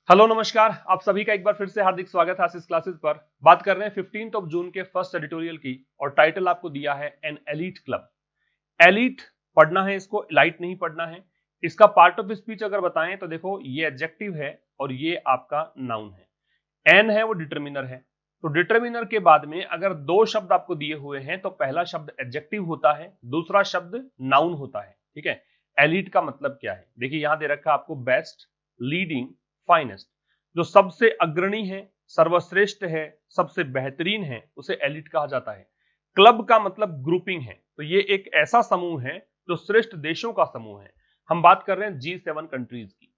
Hello नमस्कार, आप सभी का एक बार फिर से हार्दिक स्वागत है आशीष क्लासेस पर। बात कर रहे हैं 15 जून के फर्स्ट एडिटोरियल की और टाइटल आपको दिया है एन एलीट क्लब। एलीट पढ़ना है, इसको एलाइट नहीं पढ़ना है। इसका पार्ट ऑफ स्पीच अगर बताएं तो देखो, ये एडजेक्टिव है और ये आपका नाउन है। एन है वो डिटर्मिनर है, तो डिटर्मिनर के बाद में अगर दो शब्द आपको दिए हुए हैं तो पहला शब्द एडजेक्टिव होता है, दूसरा शब्द नाउन होता है। ठीक है, एलीट का मतलब क्या है? देखिए यहां दे रखा आपको बेस्ट, लीडिंग, फाइनेस्ट। जो सबसे अग्रणी है, सर्वश्रेष्ठ है, सबसे बेहतरीन है, उसे एलीट कहा जाता है। क्लब का मतलब ग्रुपिंग है, तो ये एक ऐसा समूह है जो श्रेष्ठ देशों का समूह है। हम बात कर रहे हैं G7 कंट्रीज की।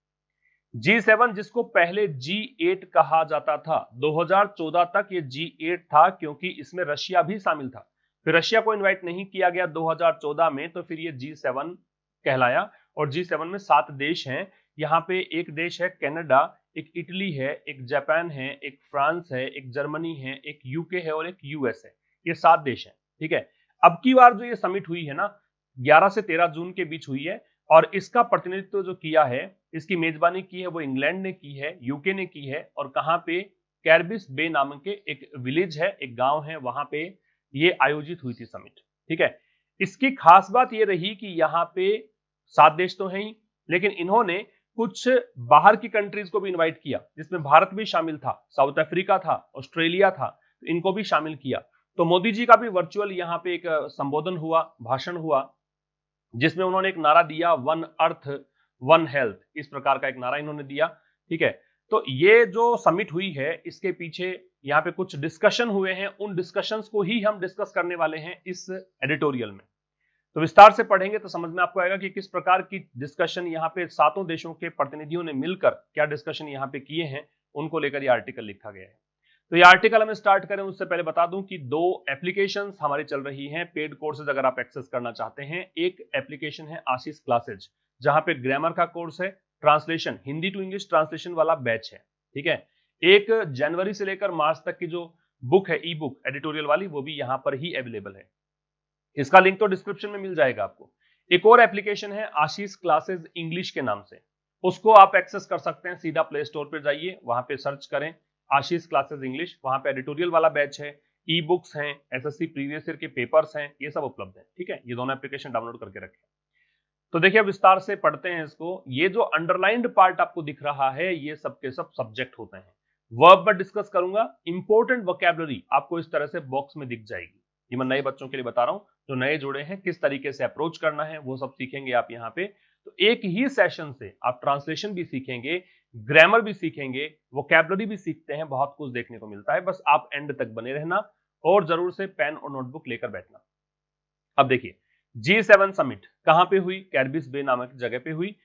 G7 जिसको पहले G8 कहा जाता था, 2014 तक ये G8 था क्योंकि इसमें रशिया भी शामिल था। फिर रशिया को इनवाइट नहीं किया गया 2014 में, तो फिर ये G7 कहलाया। और G7 में 7 देश हैं। यहाँ पे एक देश है कनाडा, एक इटली है, एक जापान है, एक फ्रांस है, एक जर्मनी है, एक यूके है और एक यूएस है। ये 7 देश हैं। ठीक है, अब की बार जो ये समिट हुई है ना, 11 से 13 जून के बीच हुई है और इसका प्रतिनिधित्व जो किया है, इसकी मेजबानी की है वो इंग्लैंड ने की है, यूके ने की है। और कहां पे? कैरबिस बे नाम के एक विलेज है, एक गांव है, वहां पे ये आयोजित हुई थी समिट। ठीक है, इसकी खास बात ये रही कि यहाँ पे 7 देश तो हैं ही, लेकिन इन्होंने कुछ बाहर की कंट्रीज को भी इनवाइट किया, जिसमें भारत भी शामिल था, साउथ अफ्रीका था, ऑस्ट्रेलिया था, तो इनको भी शामिल किया। तो मोदी जी का भी वर्चुअल यहाँ पे एक संबोधन हुआ, भाषण हुआ, जिसमें उन्होंने एक नारा दिया, वन अर्थ वन हेल्थ, इस प्रकार का एक नारा इन्होंने दिया। ठीक है, तो ये जो समिट हुई है इसके पीछे यहाँ पे कुछ डिस्कशन हुए हैं, उन डिस्कशंस को ही हम डिस्कस करने वाले हैं इस एडिटोरियल में। तो विस्तार से पढ़ेंगे तो समझ में आपको आएगा कि किस प्रकार की डिस्कशन यहाँ पे सातों देशों के प्रतिनिधियों ने मिलकर क्या डिस्कशन यहाँ पे किए हैं, उनको लेकर ये आर्टिकल लिखा गया है। तो ये आर्टिकल हम स्टार्ट करें उससे पहले बता दूं कि 2 एप्लीकेशंस हमारी चल रही हैं पेड कोर्सेज, अगर आप एक्सेस करना चाहते हैं। एक एप्लीकेशन है आशीष क्लासेज, जहां पे ग्रामर का कोर्स है, translation, Hindi to English translation वाला बैच है। ठीक है, एक जनवरी से लेकर मार्च तक की जो बुक है, ई बुक एडिटोरियल वाली, वो भी यहां पर ही अवेलेबल है। इसका लिंक तो डिस्क्रिप्शन में मिल जाएगा आपको। एक और एप्लीकेशन है आशीष क्लासेज इंग्लिश के नाम से, उसको आप एक्सेस कर सकते हैं। सीधा प्ले स्टोर पर जाइए, वहां पे सर्च करें आशीष क्लासेज इंग्लिश, वहां पे एडिटोरियल वाला बैच है, ई बुक्स हैं, एसएससी प्रीवियस ईयर के पेपर्स हैं, ये सब उपलब्ध है। ठीक है, ये दोनों एप्लीकेशन डाउनलोड करके रखें। तो देखिए विस्तार से पढ़ते हैं इसको। ये जो अंडरलाइंड पार्ट आपको दिख रहा है, ये सब के सब सब्जेक्ट होते हैं। वर्ब पर डिस्कस करूंगा, इंपॉर्टेंट वोकैबुलरी आपको इस तरह से बॉक्स में दिख जाएगी। ये मैं नए बच्चों के लिए बता रहा हूं, जो नए जुड़े हैं, किस तरीके से अप्रोच करना है वो सब सीखेंगे आप यहाँ पे। तो एक ही सेशन से आप ट्रांसलेशन भी सीखेंगे, ग्रामर भी सीखेंगे, वोकैबुलरी भी सीखते हैं, बहुत कुछ देखने को मिलता है। बस आप एंड तक बने रहना और जरूर से पेन और नोटबुक लेकर बैठना। अब देखिए, G7 समिट कहां पे हुई? कैरबिस बे नामक जगह पे हुई।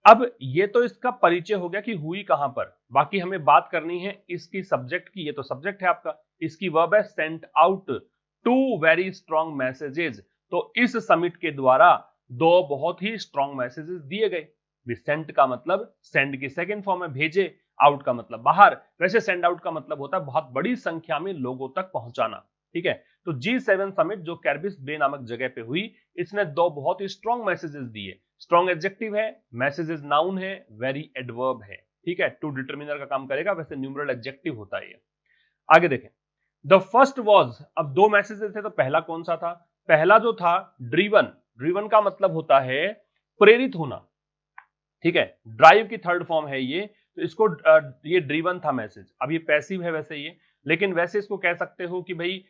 अब ये तो इसका परिचय हो गया कि हुई कहां पर। बाकी हमें बात करनी है इसकी सब्जेक्ट की। ये तो सब्जेक्ट है आपका, इसकी वर्ब है sent out to very strong messages. तो इस समिट के द्वारा 2 बहुत ही स्ट्रॉन्ग मैसेजेस दिए गए। सेंट का मतलब सेंड की सेकेंड फॉर्म है भेजे, आउट का मतलब बाहर। वैसे सेंड आउट का मतलब होता है बहुत बड़ी संख्या में लोगों तक पहुंचाना। ठीक है, तो G7 समिट जो कैरबिस बे नामक जगह पे हुई, इसने 2 बहुत ही स्ट्रॉन्ग मैसेजेस दिए। स्ट्रॉन्ग एडजेक्टिव है, मैसेजेस नाउन है, वेरी एडवर्ब है। ठीक है, टू डिटरमिनर का काम करेगा, वैसे न्यूमरल एडजेक्टिव होता है ये। आगे देखें, द फर्स्ट वॉज, अब 2 मैसेजेस थे तो पहला कौन सा था? पहला जो था ड्रिवन। ड्रिवन का मतलब होता है प्रेरित होना। ठीक है, ड्राइव की थर्ड फॉर्म है ये, तो इसको ये ड्रिवन था मैसेज। अब ये पैसिव है वैसे ये, लेकिन वैसे इसको कह सकते हो कि भाई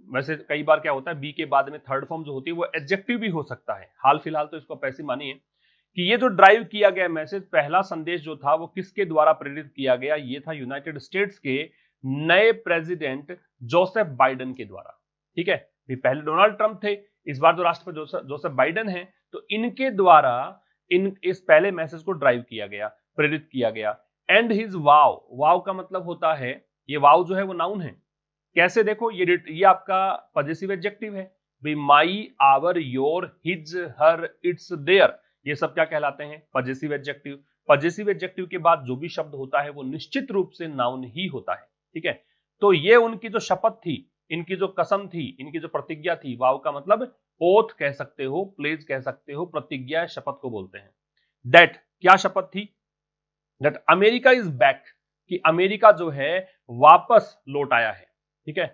वैसे कई बार क्या होता है, बी के बाद में थर्ड फॉर्म जो होती है वो एडजेक्टिव भी हो सकता है। हाल फिलहाल तो इसको पैसिव मानिए कि ये जो ड्राइव किया गया मैसेज, पहला संदेश जो था वो किसके द्वारा प्रेरित किया गया? ये था यूनाइटेड स्टेट्स के नए प्रेसिडेंट जोसेफ बाइडेन के द्वारा। ठीक है, पहले डोनाल्ड ट्रंप थे, इस बार जो राष्ट्रपति जोसेफ बाइडेन है, तो इनके द्वारा इस पहले मैसेज को ड्राइव किया गया, प्रेरित किया गया। एंड हिज वाव, वाव का मतलब होता है, ये वाव जो है वो नाउन है। कैसे? देखो, ये आपका पजेसिव एडजेक्टिव है भाई। My, our, your, his, her, its, their, ये सब क्या कहलाते हैं? Possessive adjective. पजेसिव एडजेक्टिव के बाद जो भी शब्द होता है वो निश्चित रूप से नाउन ही होता है। ठीक है, तो ये उनकी जो शपथ थी, इनकी जो कसम थी, इनकी जो प्रतिज्ञा थी, वाव का मतलब ओथ कह सकते हो, प्लेज कह सकते हो, प्रतिज्ञा शपथ को बोलते हैं। दैट, क्या शपथ थी? दैट अमेरिका इज बैक, कि अमेरिका जो है वापस लौट आया है। ठीक है,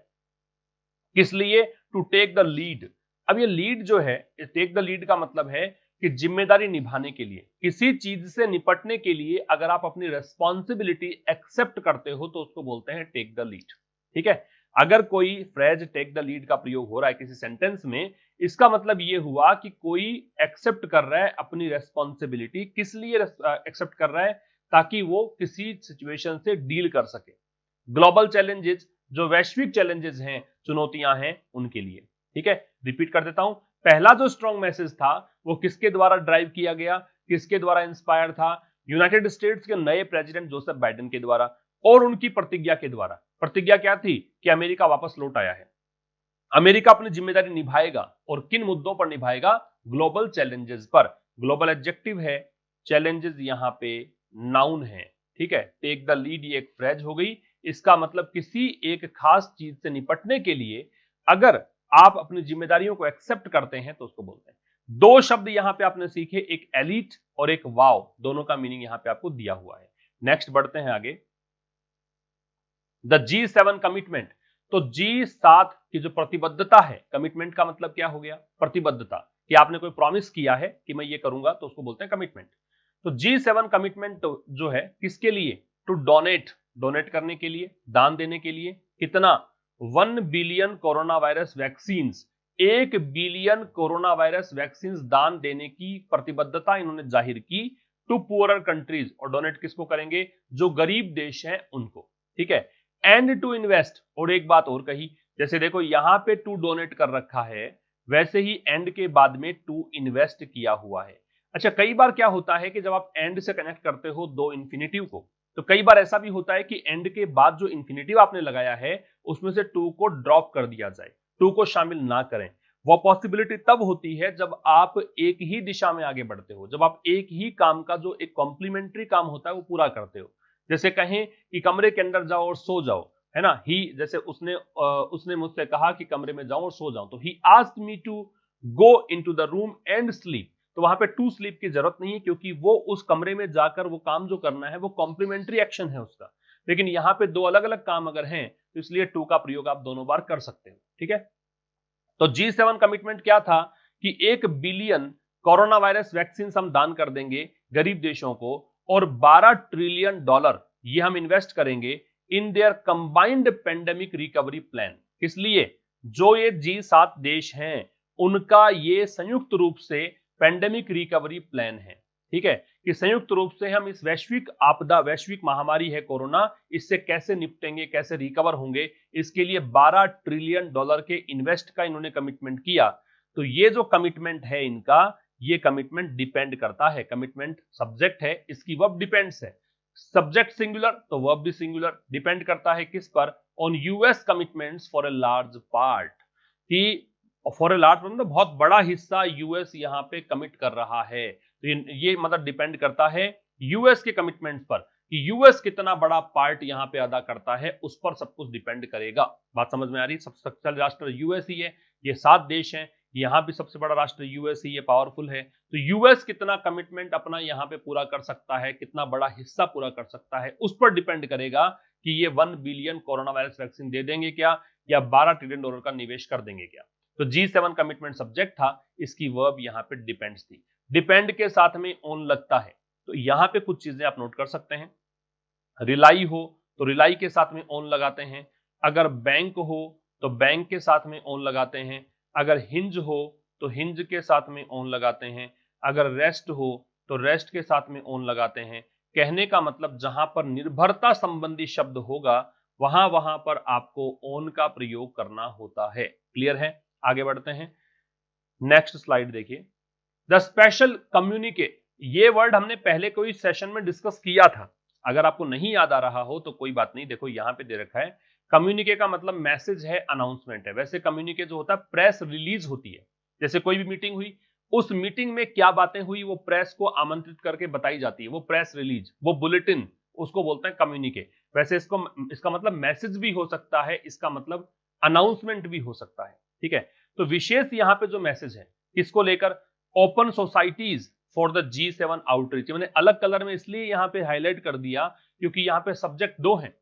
किस लिए? To take the lead. अब ये लीड जो है, टेक द लीड का मतलब है कि जिम्मेदारी निभाने के लिए, किसी चीज से निपटने के लिए अगर आप अपनी रेस्पॉन्सिबिलिटी एक्सेप्ट करते हो तो उसको बोलते हैं टेक द लीड। ठीक है, अगर कोई फ्रेज टेक द लीड का प्रयोग हो रहा है किसी सेंटेंस में, इसका मतलब ये हुआ कि कोई एक्सेप्ट कर रहा है अपनी रेस्पॉन्सिबिलिटी। किस लिए एक्सेप्ट कर रहा है? ताकि वो किसी सिचुएशन से डील कर सके। ग्लोबल चैलेंजेस, जो वैश्विक चैलेंजेस हैं, चुनौतियां हैं, उनके लिए। ठीक है, रिपीट कर देता हूं। पहला जो स्ट्रॉन्ग मैसेज था वो किसके द्वारा ड्राइव किया गया, किसके द्वारा इंस्पायर था? यूनाइटेड स्टेट्स के नए प्रेसिडेंट जोसेफ बाइडेन के द्वारा और उनकी प्रतिज्ञा के द्वारा। प्रतिज्ञा क्या थी? कि अमेरिका वापस लौट आया है, अमेरिका अपनी जिम्मेदारी निभाएगा। और किन मुद्दों पर निभाएगा? ग्लोबल चैलेंजेस पर। ग्लोबल एडजेक्टिव है, चैलेंजेस यहां पे नाउन है। ठीक है, टेक द लीड ये एक फ्रेज हो गई। इसका मतलब किसी एक खास चीज से निपटने के लिए अगर आप अपनी जिम्मेदारियों को एक्सेप्ट करते हैं तो उसको बोलते हैं। दो शब्द यहां पे आपने सीखे, एक एलीट और एक वाव, दोनों का मीनिंग यहां पे आपको दिया हुआ है। नेक्स्ट बढ़ते हैं आगे। The G7 commitment. तो G7 की जो प्रतिबद्धता है, कमिटमेंट का मतलब क्या हो गया? प्रतिबद्धता, कि आपने कोई प्रॉमिस किया है कि मैं ये करूंगा, तो उसको बोलते हैं कमिटमेंट। तो G7 कमिटमेंट जो है किसके लिए? टू डोनेट, डोनेट करने के लिए, दान देने के लिए। कितना? 1 billion corona virus vaccine, 1 billion corona virus vaccine दान देने की प्रतिबद्धता इन्होंने जाहिर की टू पुअरर कंट्रीज। और डोनेट किसको करेंगे? जो गरीब देश हैं उनको। ठीक है, एंड टू इन्वेस्ट। और एक बात और कही, जैसे देखो यहां पे टू डोनेट कर रखा है, वैसे ही एंड के बाद में टू इन्वेस्ट किया हुआ है। अच्छा, कई बार क्या होता है कि जब आप एंड से कनेक्ट करते हो दो इंफिनिटिव को, तो कई बार ऐसा भी होता है कि एंड के बाद जो इंफिनिटिव आपने लगाया है उसमें से टू को ड्रॉप कर दिया जाए, टू को शामिल ना करें। वो पॉसिबिलिटी तब होती है जब आप एक ही दिशा में आगे बढ़ते हो, जब आप एक ही काम का जो एक कॉम्प्लीमेंट्री काम होता है वो पूरा करते हो। जैसे कहें कि कमरे के अंदर जाओ और सो जाओ, है ना। ही, जैसे उसने मुझसे कहा कि कमरे में जाऊं और सो जाऊं, तो he asked me to go into the room and sleep. तो वहां पे टू स्लीप की जरूरत नहीं है, क्योंकि वो उस कमरे में जाकर वो काम जो करना है वो कॉम्प्लीमेंट्री एक्शन है उसका। लेकिन यहाँ पे दो अलग अलग काम अगर हैं तो इसलिए टू का प्रयोग आप दोनों बार कर सकते हो। ठीक है, तो G7 कमिटमेंट क्या था? कि 1 बिलियन कोरोना वायरस वैक्सीन हम दान कर देंगे गरीब देशों को, और 12 ट्रिलियन डॉलर ये हम इन्वेस्ट करेंगे in their combined pandemic recovery plan. इसलिए जो ये G7 देश हैं उनका ये संयुक्त रूप से पेंडेमिक रिकवरी प्लान है। ठीक है, कि संयुक्त रूप से हम इस वैश्विक आपदा, वैश्विक महामारी है कोरोना, इससे कैसे निपटेंगे, कैसे रिकवर होंगे, इसके लिए 12 ट्रिलियन डॉलर के इन्वेस्ट का इन्होंने कमिटमेंट किया। तो ये जो कमिटमेंट है इनका, ये कमिटमेंट डिपेंड करता है, कमिटमेंट सब्जेक्ट है, इसकी वर्ब डिपेंड्स है। सब्जेक्ट सिंगुलर तो वर्ब भी सिंगुलर। डिपेंड करता है किस पर? On US commitments for a large part, कि फॉर ए लार्ज मतलब बहुत बड़ा हिस्सा यूएस यहाँ पे कमिट कर रहा है। तो ये मतलब डिपेंड करता है यूएस के कमिटमेंट्स पर, कि यूएस कितना बड़ा पार्ट यहाँ पे अदा करता है, उस पर सब कुछ डिपेंड करेगा। बात समझ में आ रही? सबसे शक्तिशाली राष्ट्र यूएस ही है, ये 7 देश हैं, यहाँ भी सबसे बड़ा राष्ट्र यूएस ही, ये पावरफुल है। तो यूएस कितना कमिटमेंट अपना यहाँ पे पूरा कर सकता है, कितना बड़ा हिस्सा पूरा कर सकता है, उस पर डिपेंड करेगा कि ये 1 बिलियन कोरोना वायरस वैक्सीन दे देंगे क्या, या 12 ट्रिलियन डॉलर का निवेश कर देंगे क्या। तो G7 कमिटमेंट सब्जेक्ट था, इसकी वर्ब यहाँ पे डिपेंड्स थी। डिपेंड के साथ में ऑन लगता है, तो यहां पे कुछ चीजें आप नोट कर सकते हैं। रिलाई हो तो रिलाई के साथ में ऑन लगाते हैं, अगर बैंक हो तो बैंक के साथ में ऑन लगाते हैं, अगर हिंज हो तो हिंज के साथ में ऑन लगाते हैं, अगर रेस्ट हो तो रेस्ट के साथ में ऑन लगाते हैं। कहने का मतलब जहां पर निर्भरता संबंधी शब्द होगा वहां वहां पर आपको ऑन का प्रयोग करना होता है। क्लियर है? आगे बढ़ते हैं, नेक्स्ट स्लाइड देखिए। द स्पेशल कम्युनिके, ये वर्ड हमने पहले कोई सेशन में डिस्कस किया था, अगर आपको नहीं याद आ रहा हो तो कोई बात नहीं, देखो यहां पे दे रखा है। कम्युनिके का मतलब मैसेज है, अनाउंसमेंट है। वैसे कम्युनिके जो होता है प्रेस रिलीज होती है, जैसे कोई भी मीटिंग हुई, उस मीटिंग में क्या बातें हुई वो प्रेस को आमंत्रित करके बताई जाती है, वो प्रेस रिलीज, वो बुलेटिन, उसको बोलते हैं कम्युनिके। वैसे इसका मतलब मैसेज भी हो सकता है, इसका मतलब अनाउंसमेंट भी हो सकता है। ठीक है, तो विशेष यहां पे जो मैसेज है किसको लेकर? Open societies for the G7 outreach. मैंने अलग कलर में इसलिए यहां पे हाईलाइट कर दिया क्योंकि यहां पे सब्जेक्ट दो हैं,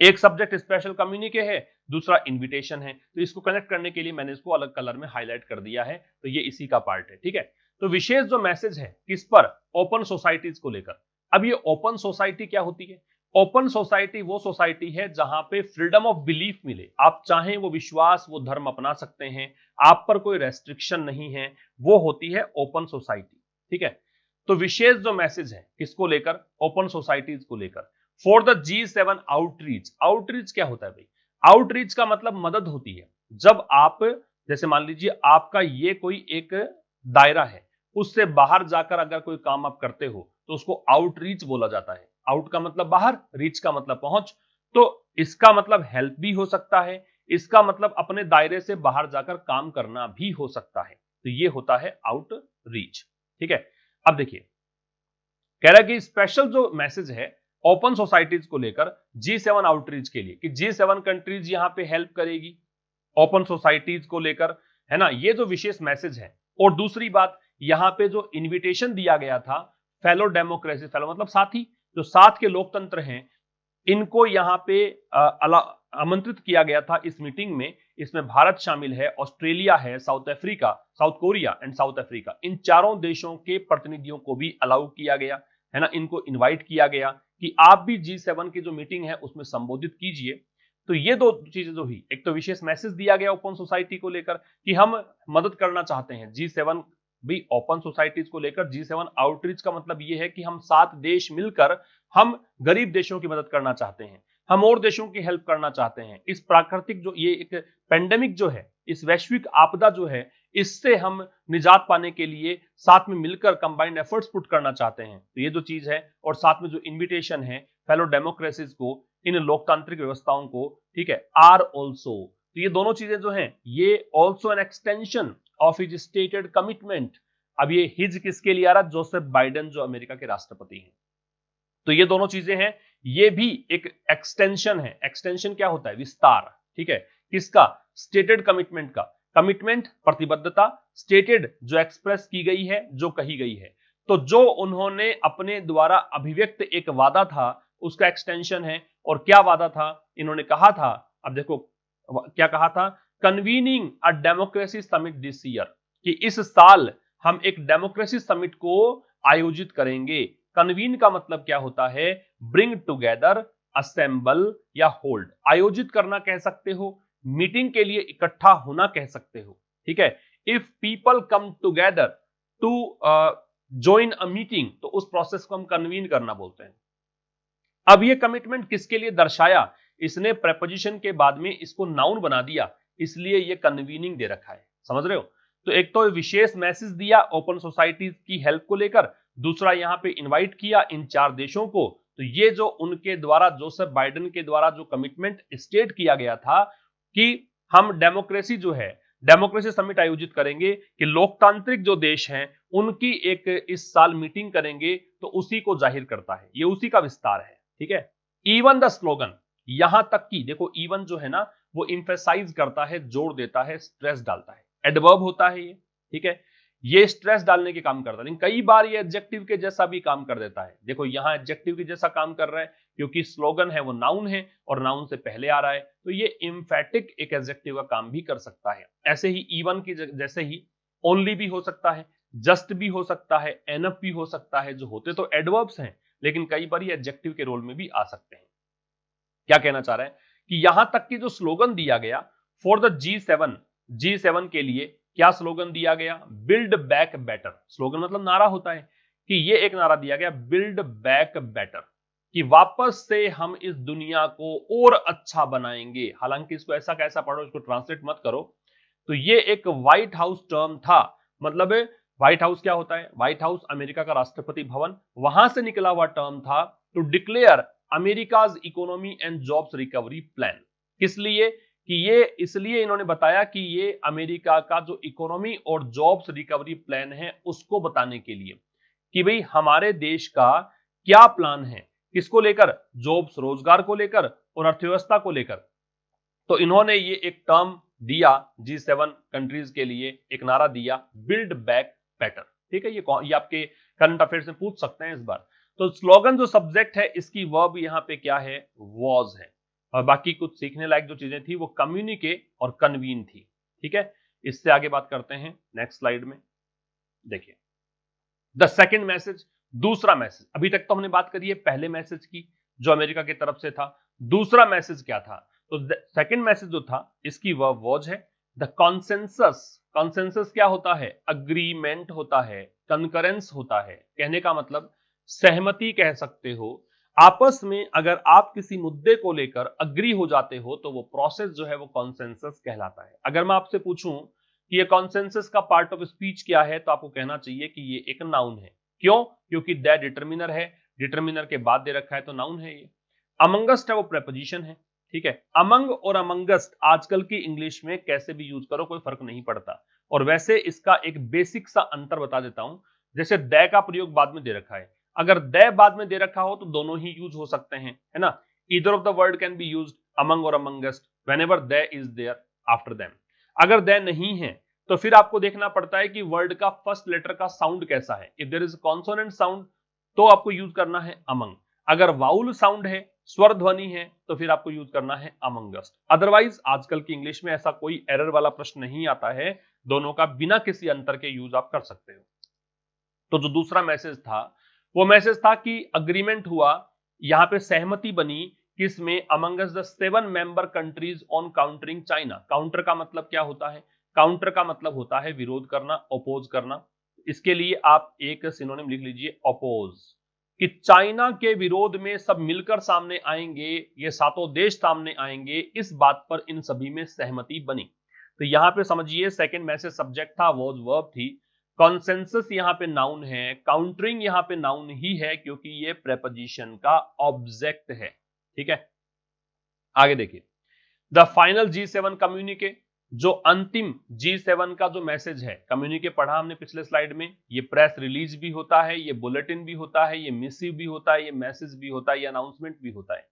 एक सब्जेक्ट स्पेशल कम्युनिके है, दूसरा इनविटेशन है, तो इसको कनेक्ट करने के लिए मैंने इसको अलग कलर में हाईलाइट कर दिया है, तो ये इसी का पार्ट है। ठीक है, तो विशेष जो मैसेज है किस पर, ओपन सोसाइटीज को लेकर। अब ये ओपन सोसाइटी क्या होती है? ओपन सोसाइटी वो सोसाइटी है जहां पे फ्रीडम ऑफ बिलीफ मिले, आप चाहें वो विश्वास वो धर्म अपना सकते हैं, आप पर कोई रेस्ट्रिक्शन नहीं है, वो होती है ओपन सोसाइटी। ठीक है, तो विशेष जो मैसेज है किसको लेकर, ओपन सोसाइटीज को लेकर। For the G7 outreach. Outreach क्या होता है भाई? आउटरीच का मतलब मदद होती है। जब आप, जैसे मान लीजिए आपका ये कोई एक दायरा है, उससे बाहर जाकर अगर कोई काम आप करते हो तो उसको आउटरीच बोला जाता है। आउट का मतलब बाहर, रीच का मतलब पहुंच, तो इसका मतलब हेल्प भी हो सकता है, इसका मतलब अपने दायरे से बाहर जाकर काम करना भी हो सकता है, तो ये होता है आउटरीच। ठीक है, अब देखिए कह रहा है कि स्पेशल जो मैसेज है ओपन सोसाइटीज को लेकर G7 आउटरीच के लिए, कि G7 कंट्रीज यहां पे हेल्प करेगी ओपन सोसाइटीज को लेकर, है ना, ये जो विशेष मैसेज है। और दूसरी बात, यहां पे जो इनविटेशन दिया गया था फेलो डेमोक्रेसी, फेलो मतलब साथी, जो साथ के लोकतंत्र हैं, इनको यहां पे आमंत्रित किया गया था इस मीटिंग में। इसमें भारत शामिल है, ऑस्ट्रेलिया है, south Africa, south Korea and south Africa, इन चारों देशों के प्रतिनिधियों को भी अलाउ किया गया, है ना, इनको इनवाइट किया गया कि आप भी G7 की जो मीटिंग है उसमें संबोधित कीजिए। तो ये दो चीजें जो हुई, एक तो विशेष मैसेज दिया गया ओपन सोसाइटी को लेकर कि हम मदद करना चाहते हैं, G7 भी ओपन सोसाइटीज को लेकर। G7 आउटरीच का मतलब ये है कि हम 7 देश मिलकर हम गरीब देशों की मदद करना चाहते हैं, हम और देशों की हेल्प करना चाहते हैं। इस प्राकृतिक जो ये एक पेंडेमिक जो है, इस वैश्विक आपदा जो है, इससे हम निजात पाने के लिए साथ में मिलकर कंबाइंड एफर्ट्स पुट करना चाहते हैं। तो ये जो चीज है, और साथ में जो इनविटेशन है फेलो डेमोक्रेसीज को, इन लोकतांत्रिक व्यवस्थाओं को, ठीक है, आर ऑल्सो, तो ये दोनों चीजें जो हैं, ये also an extension of his stated commitment. अब ये हिज किसके लिए आ रहा? जोसेफ बाइडेन जो अमेरिका के राष्ट्रपति हैं। तो ये दोनों चीजें हैं, ये भी एक एक्सटेंशन है। एक्सटेंशन क्या होता है? विस्तार। ठीक है, किसका? स्टेटेड कमिटमेंट का। कमिटमेंट प्रतिबद्धता, स्टेटेड जो एक्सप्रेस की गई है, जो कही गई है, तो जो उन्होंने अपने द्वारा अभिव्यक्त एक वादा था उसका एक्सटेंशन है। और क्या वादा था? इन्होंने कहा था, अब देखो क्या कहा था, convening a democracy summit this year, कि इस साल हम एक डेमोक्रेसी समिट को आयोजित करेंगे। कन्वीन का मतलब क्या होता है? ब्रिंग टुगेदर, असेंबल या होल्ड। आयोजित करना कह सकते हो, मीटिंग के लिए इकट्ठा होना कह सकते हो। ठीक है, if people come together to join a meeting, तो उस प्रोसेस को हम कन्वीन करना बोलते हैं। अब ये कमिटमेंट किसके लिए दर्शाया? इसने प्रेपोजिशन के बाद में इसको नाउन बना दिया, इसलिए ये कन्वीनिंग दे रखा है। समझ रहे हो? तो एक तो विशेष मैसेज दिया ओपन सोसाइटीज की हेल्प को लेकर, दूसरा यहां पे इनवाइट किया इन 4 देशों को। तो ये जो उनके द्वारा, जोसेफ बाइडेन के द्वारा जो कमिटमेंट स्टेट किया गया था कि हम डेमोक्रेसी जो है, डेमोक्रेसी समिट आयोजित करेंगे, कि लोकतांत्रिक जो देश हैं उनकी एक इस साल मीटिंग करेंगे, तो उसी को जाहिर करता है, ये उसी का विस्तार है। ठीक है, इवन द स्लोगन, यहां तक कि देखो इवन जो है ना, वो इंफेसाइज करता है, जोर देता है, स्ट्रेस डालता है, एडवर्ब होता है ये। ठीक है, ये स्ट्रेस डालने के काम करता है, लेकिन कई बार ये एडजेक्टिव के जैसा भी काम कर देता है। देखो यहां एडजेक्टिव के जैसा काम कर रहा है क्योंकि स्लोगन है वो नाउन है और नाउन से पहले आ रहा है, तो ये एम्फेटिक एक एडजेक्टिव का काम भी कर सकता है। ऐसे ही इवन की जैसे ही ओनली भी हो सकता है, जस्ट भी हो सकता है, एनफ भी हो सकता है, जो होते तो एडवर्ब्स हैं लेकिन कई बार ये एडजेक्टिव के रोल में भी आ सकते हैं। क्या कहना चाह रहे हैं कि यहां तक कि जो स्लोगन दिया गया फॉर द G7 के लिए, क्या स्लोगन दिया गया? Build back better. स्लोगन मतलब नारा होता है, कि ये एक नारा दिया गया, बिल्ड बैक बेटर, कि वापस से हम इस दुनिया को और अच्छा बनाएंगे। हालांकि इसको ऐसा कैसा पढ़ो, इसको ट्रांसलेट मत करो। तो ये एक व्हाइट हाउस टर्म था, मतलब व्हाइट हाउस क्या होता है? व्हाइट हाउस अमेरिका का राष्ट्रपति भवन, वहां से निकला हुआ टर्म था to declare America's economy and jobs recovery plan. किस लिए? कि ये इसलिए इन्होंने बताया कि ये अमेरिका का जो इकोनॉमी और जॉब्स रिकवरी प्लान है उसको बताने के लिए, कि भाई हमारे देश का क्या प्लान है, किसको लेकर? जॉब्स, रोजगार को लेकर और अर्थव्यवस्था को लेकर। तो इन्होंने ये एक टर्म दिया G7 कंट्रीज के लिए, एक नारा दिया, बिल्ड बैक बेटर। ठीक है, ये आपके करंट अफेयर्स में पूछ सकते हैं इस बार। तो स्लोगन जो सब्जेक्ट है इसकी वर्ब यहाँ पे क्या है, वॉज है, और बाकी कुछ सीखने लायक जो चीजें थी वो कम्युनिकेट और कन्वीन थी। ठीक है, इससे आगे बात करते हैं नेक्स्ट स्लाइड में। देखिए द सेकेंड मैसेज, दूसरा मैसेज। अभी तक तो हमने बात करी है पहले मैसेज की जो अमेरिका की तरफ से था। दूसरा मैसेज क्या था, तो सेकेंड मैसेज जो था इसकी वर्ब वॉज है द कॉन्सेंसस। कॉन्सेंसस क्या होता है, अग्रीमेंट होता है, कंकरेंस होता है, कहने का मतलब सहमति कह सकते हो। आपस में अगर आप किसी मुद्दे को लेकर अग्री हो जाते हो तो वो प्रोसेस जो है वो कॉन्सेंसस कहलाता है। अगर मैं आपसे पूछूं कि ये कॉन्सेंसस का पार्ट ऑफ स्पीच क्या है, तो आपको कहना चाहिए कि ये एक नाउन है। क्यों, क्योंकि दैट डिटर्मिनर है, डिटर्मिनर के बाद दे रखा है तो नाउन है ये। अमंगस्ट है वो प्रेपोजिशन है। ठीक है, अमंग और अमंगस्ट आजकल की इंग्लिश में कैसे भी यूज करो कोई फर्क नहीं पड़ता। और वैसे इसका एक बेसिक सा अंतर बता देता हूं, जैसे द का प्रयोग बाद में दे रखा है, अगर द बाद में दे रखा हो तो दोनों ही यूज हो सकते हैं, है ना। Either of the word can be used among और amongst whenever the is there after them. अगर द नहीं है तो फिर आपको देखना पड़ता है कि वर्ड का फर्स्ट लेटर का साउंड कैसा है। If there is consonant sound तो आपको यूज करना है अमंग, अगर वाउल साउंड है, स्वर ध्वनि है, तो फिर आपको यूज करना है अमंगस्ट। अदरवाइज आजकल की इंग्लिश में ऐसा कोई एरर वाला प्रश्न नहीं आता है, दोनों का बिना किसी अंतर के यूज आप कर सकते हो। तो जो दूसरा मैसेज था वो मैसेज था कि अग्रीमेंट हुआ, यहां पे सहमति बनी किसमें, Among Us the 7 member countries on countering China. Counter का मतलब क्या होता है, काउंटर का मतलब होता है विरोध करना, अपोज करना। इसके लिए आप एक सिनोनिम लिख लीजिए अपोज, कि चाइना के विरोध में सब मिलकर सामने आएंगे, ये सातों देश सामने आएंगे, इस बात पर इन सभी में सहमति बनी। तो यहां पे समझिए सेकंड मैसेज सब्जेक्ट था, वॉज वर्ब थी, कॉन्सेंसस यहां पे नाउन है, काउंटरिंग यहां पे नाउन ही है क्योंकि ये प्रेपोजिशन का ऑब्जेक्ट है। ठीक है, आगे देखिए द फाइनल G7 कम्युनिके, जो अंतिम G7 का जो मैसेज है, कम्युनिके पढ़ा हमने पिछले स्लाइड में, ये प्रेस रिलीज भी होता है, ये बुलेटिन भी होता है, ये मिसिव भी होता है, ये मैसेज भी होता है, ये अनाउंसमेंट भी होता है।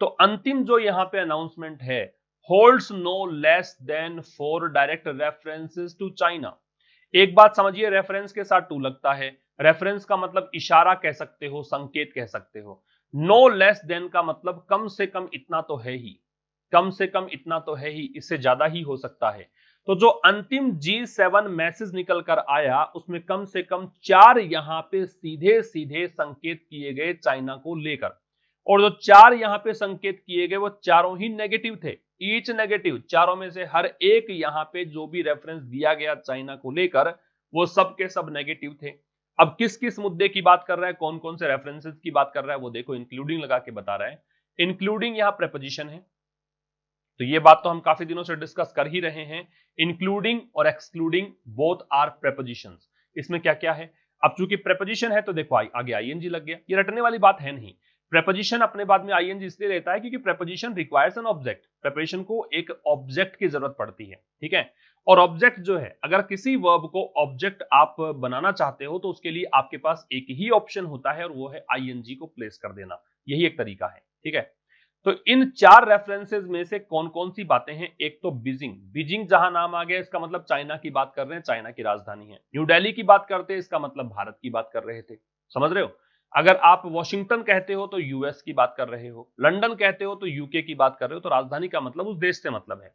तो अंतिम जो यहां पे अनाउंसमेंट है, holds no less than 4 direct references to China. एक बात समझिए, रेफरेंस के साथ टू लगता है, रेफरेंस का मतलब इशारा कह सकते हो, संकेत कह सकते हो। नो लेस देन का मतलब कम से कम इतना तो है ही, कम से कम इतना तो है ही, इससे ज्यादा ही हो सकता है। तो जो अंतिम G7 मैसेज निकल कर आया उसमें कम से कम 4 यहां पे सीधे सीधे संकेत किए गए चाइना को लेकर, और जो 4 यहां पे संकेत किए गए वो चारों ही नेगेटिव थे, ईच नेगेटिव। चारों में से हर एक यहां पे जो भी रेफरेंस दिया गया चाइना को लेकर वो सब के सब नेगेटिव थे। अब किस किस मुद्दे की बात कर रहा है, कौन कौन से रेफरेंसेस की बात कर रहा है वो देखो, इंक्लूडिंग लगा के बता रहा है। इंक्लूडिंग यहां प्रेपोजिशन है, तो ये बात तो हम काफी दिनों से डिस्कस कर ही रहे हैं। इंक्लूडिंग और एक्सक्लूडिंग बोथ आर प्रेपोजिशंस। इसमें क्या क्या है, अब चूंकि प्रेपोजिशन है तो देखो आगे आईएनजी लग गया, ये रटने वाली बात है नहीं। प्रेपोजिशन अपने बाद में आईएनजी इसलिए रहता है क्योंकि preposition requires an object, preposition को एक ऑब्जेक्ट की जरूरत पड़ती है। ठीक है, और ऑब्जेक्ट जो है, अगर किसी वर्ब को ऑब्जेक्ट आप बनाना चाहते हो तो उसके लिए आपके पास एक ही ऑप्शन होता है और वो है आईएनजी को प्लेस कर देना, यही एक तरीका है। ठीक है, तो इन 4 रेफरेंसेस में से कौन कौन सी बातें हैं, एक तो बीजिंग, बीजिंग जहां नाम आ गया इसका मतलब चाइना की बात कर रहे हैं, चाइना की राजधानी है। न्यू दिल्ली की बात करते हैं इसका मतलब भारत की बात कर रहे थे, समझ रहे हो। अगर आप वॉशिंगटन कहते हो तो यूएस की बात कर रहे हो, लंदन कहते हो तो यूके की बात कर रहे हो, तो राजधानी का मतलब उस देश से मतलब है।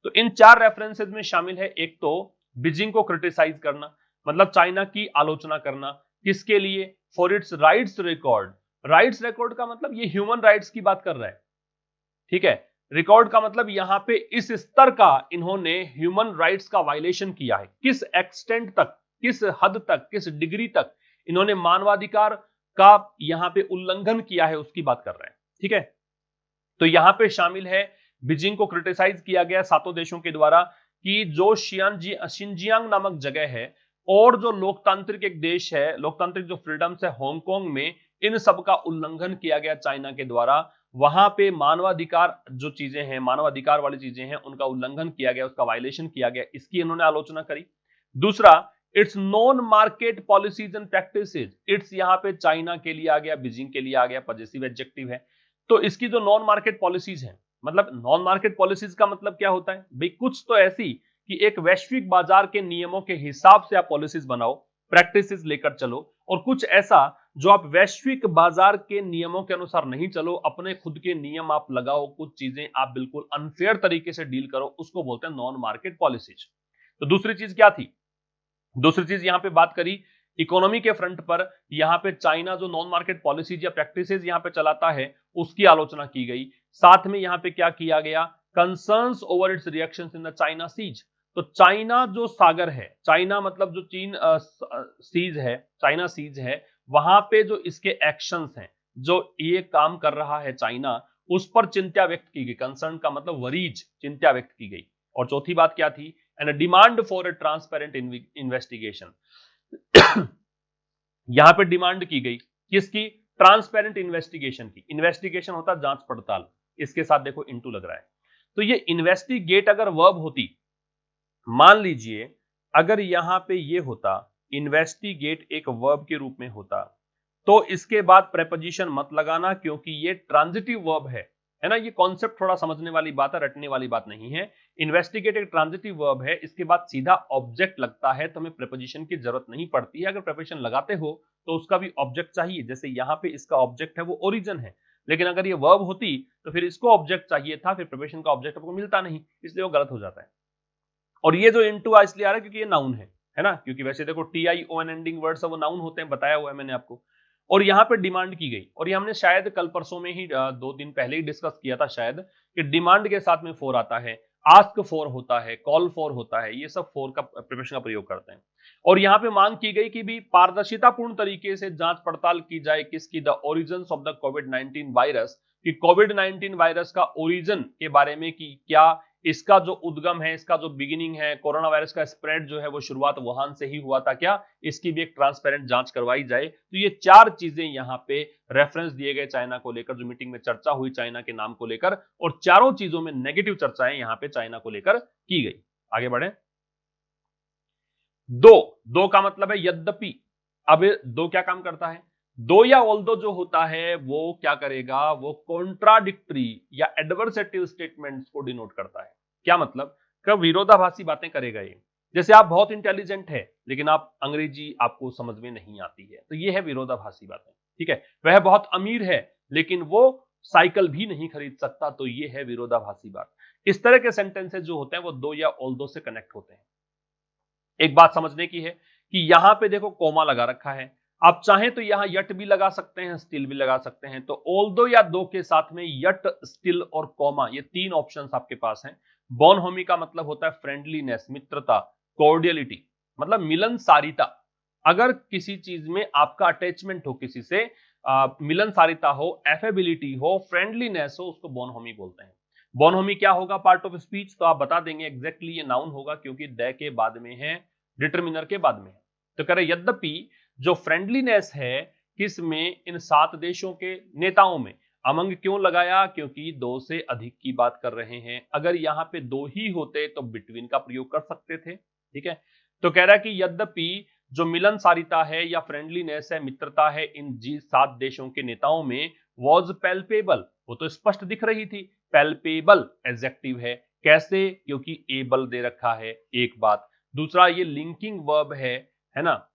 तो इन 4 रेफरेंसेस में शामिल है एक तो बीजिंग को क्रिटिसाइज करना, मतलब चाइना की आलोचना करना, किसके लिए, for its rights record. Rights record का मतलब ये ह्यूमन राइट्स की बात कर रहा है। ठीक है, रिकॉर्ड का मतलब यहां पे इस स्तर का इन्होंने ह्यूमन राइट्स का वायलेशन किया है, किस एक्सटेंट तक, किस हद तक, किस डिग्री तक इन्होंने मानवाधिकार का यहां पे उल्लंघन किया है उसकी बात कर रहे हैं। ठीक है, तो यहां पे शामिल है बीजिंग को क्रिटिसाइज किया गया 7 देशों के द्वारा कि जो शिनजियांग नामक जगह है और जो लोकतांत्रिक एक देश है, लोकतांत्रिक जो फ्रीडम्स है हांगकांग में, इन सब का उल्लंघन किया गया चाइना के द्वारा। वहां पे मानवाधिकार जो चीजें हैं, मानवाधिकार वाली चीजें हैं, उनका उल्लंघन किया गया, उसका वायलेशन किया गया, इसकी इन्होंने आलोचना करी। दूसरा, it's non market policies and practices. It's यहां पे चाइना के लिए आ गया, बीजिंग के लिए आ गया, पॉजिटिव एडजेक्टिव है। तो इसकी जो नॉन मार्केट पॉलिसीज है, मतलब नॉन मार्केट पॉलिसीज का मतलब क्या होता है भाई, कुछ तो ऐसी कि एक वैश्विक बाजार के नियमों के हिसाब से आप पॉलिसीज बनाओ, प्रैक्टिसेस लेकर चलो, और कुछ ऐसा जो आप वैश्विक बाजार के नियमों के अनुसार नहीं चलो, अपने खुद के नियम आप लगाओ, कुछ चीजें आप बिल्कुल अनफेयर तरीके से डील करो, उसको बोलते हैं नॉन मार्केट पॉलिसीज। तो दूसरी चीज क्या थी? दूसरी चीज यहां पे बात करी इकोनॉमी के फ्रंट पर, यहां पे चाइना जो नॉन मार्केट पॉलिसीज या प्रैक्टिसेस यहां पे चलाता है उसकी आलोचना की गई। साथ में यहां पे क्या किया गया? Concerns over its reactions in the China seas. तो चाइना जो सागर है, चाइना मतलब जो चीन सीज है, चाइना सीज है, वहां पे जो इसके एक्शंस हैं, जो ये काम कर रहा है चाइना, उस पर चिंता व्यक्त की गई। कंसर्न का मतलब वरीज, चिंता व्यक्त की गई। और चौथी बात क्या थी? And demand for a transparent investigation. यहां पे डिमांड की गई किसकी? ट्रांसपेरेंट इन्वेस्टिगेशन की। इन्वेस्टिगेशन होता है जांच पड़ताल, इसके साथ देखो इनटू लग रहा है। तो ये इन्वेस्टिगेट अगर वर्ब होती, मान लीजिए अगर यहां पे ये होता, इन्वेस्टिगेट एक वर्ब के रूप में होता, तो इसके बाद प्रेपोजिशन मत लगाना, क्योंकि ये ट्रांजिटिव वर्ब है ना। ये कॉन्सेप्ट थोड़ा समझने वाली बात है, रटने वाली बात नहीं है। इन्वेस्टिगेट एक ट्रांजिटिव वर्ब है, इसके बाद सीधा ऑब्जेक्ट लगता है, तो हमें प्रेपोजिशन की जरूरत नहीं पड़ती है। अगर प्रेपोजिशन लगाते हो तो उसका भी ऑब्जेक्ट चाहिए, जैसे यहाँ पे इसका ऑब्जेक्ट है वो ओरिजिन है, लेकिन अगर ये वर्ब होती तो फिर इसको ऑब्जेक्ट चाहिए था, फिर प्रेपोजिशन का ऑब्जेक्ट आपको मिलता नहीं, इसलिए वो गलत हो जाता है। और ये जो इनटू इसलिए आ रहा है क्योंकि ये नाउन है ना, क्योंकि वैसे देखो TION एंडिंग वर्ड्स है वो नाउन होते हैं, बताया हुआ है मैंने आपको। और यहाँ पे डिमांड की गई, और ये हमने शायद कल परसों में ही 2 दिन पहले ही डिस्कस किया था शायद, कि डिमांड के साथ में फॉर आता है, आस्क फॉर होता है, कॉल फॉर होता है, ये सब फॉर का प्रिपरेशन का प्रयोग करते हैं। और यहाँ पे मांग की गई कि भी पारदर्शितापूर्ण तरीके से जांच पड़ताल की जाए किसकी? The origin of the covid virus, कि कोविड-19 वायरस का ओरिजिन के बारे में, कि क्या इसका जो उद्गम है, इसका जो बिगिनिंग है, कोरोना वायरस का स्प्रेड जो है वो शुरुआत वुहान से ही हुआ था क्या? इसकी भी एक ट्रांसपेरेंट जांच करवाई जाए। तो ये 4 चीजें यहाँ पे रेफरेंस दिए गए चाइना को लेकर, जो मीटिंग में चर्चा हुई चाइना के नाम को लेकर, और चारों चीजों में नेगेटिव चर्चाएं यहाँ पे चाइना को लेकर की गई। आगे बढ़े। दो का मतलब है यद्यपि। अब दो क्या काम करता है? दो या ऑल्दो जो होता है वो क्या करेगा? वो कॉन्ट्राडिक्टरी या एडवर्सेटिव स्टेटमेंट्स को डिनोट करता है। क्या मतलब? कब विरोधाभासी बातें करेगा ये। जैसे आप बहुत इंटेलिजेंट है लेकिन आप अंग्रेजी आपको समझ में नहीं आती है, तो ये है विरोधाभासी बातें। ठीक है। वह बहुत अमीर है लेकिन वो साइकिल भी नहीं खरीद सकता, तो ये है विरोधाभासी बात। इस तरह के सेंटेंसेस जो होते हैं वो दो या ऑल्दो से कनेक्ट होते हैं। एक बात समझने की है कि यहां पे देखो कोमा लगा रखा है, आप चाहें तो यहां यट भी लगा सकते हैं, स्टिल भी लगा सकते हैं। तो ऑल्दो या दो के साथ में यट, स्टिल और कोमा, ये 3 ऑप्शंस आपके पास हैं। बोनहोमी का मतलब होता है फ्रेंडलीनेस, मित्रता, कॉर्डियलिटी, मतलब मिलनसारिता। अगर किसी चीज में आपका अटैचमेंट हो किसी से, मिलनसारिता हो, एफेबिलिटी हो, फ्रेंडलीनेस हो, उसको बोनहोमी बोलते हैं। बोनहोमी क्या होगा? पार्ट ऑफ स्पीच, तो आप बता देंगे एग्जैक्टली ये नाउन होगा, क्योंकि द के बाद में है, डिटरमिनर के बाद में है। तो कह रहे यद्यपि जो फ्रेंडलीनेस है किस में? इन 7 देशों के नेताओं में। अमंग क्यों लगाया? क्योंकि 2 से अधिक की बात कर रहे हैं। अगर यहां पे 2 ही होते तो बिटवीन का प्रयोग कर सकते थे। ठीक है। तो कह रहा है कि यद्यपि जो मिलनसारिता है या फ्रेंडलीनेस है, मित्रता है, इन 7 देशों के नेताओं में, वॉज पैल्पेबल, वो तो स्पष्ट दिख रही थी। पैल्पेबल एडजेक्टिव है। कैसे? क्योंकि एबल दे रखा है, एक बात। दूसरा ये लिंकिंग वर्ब है ना,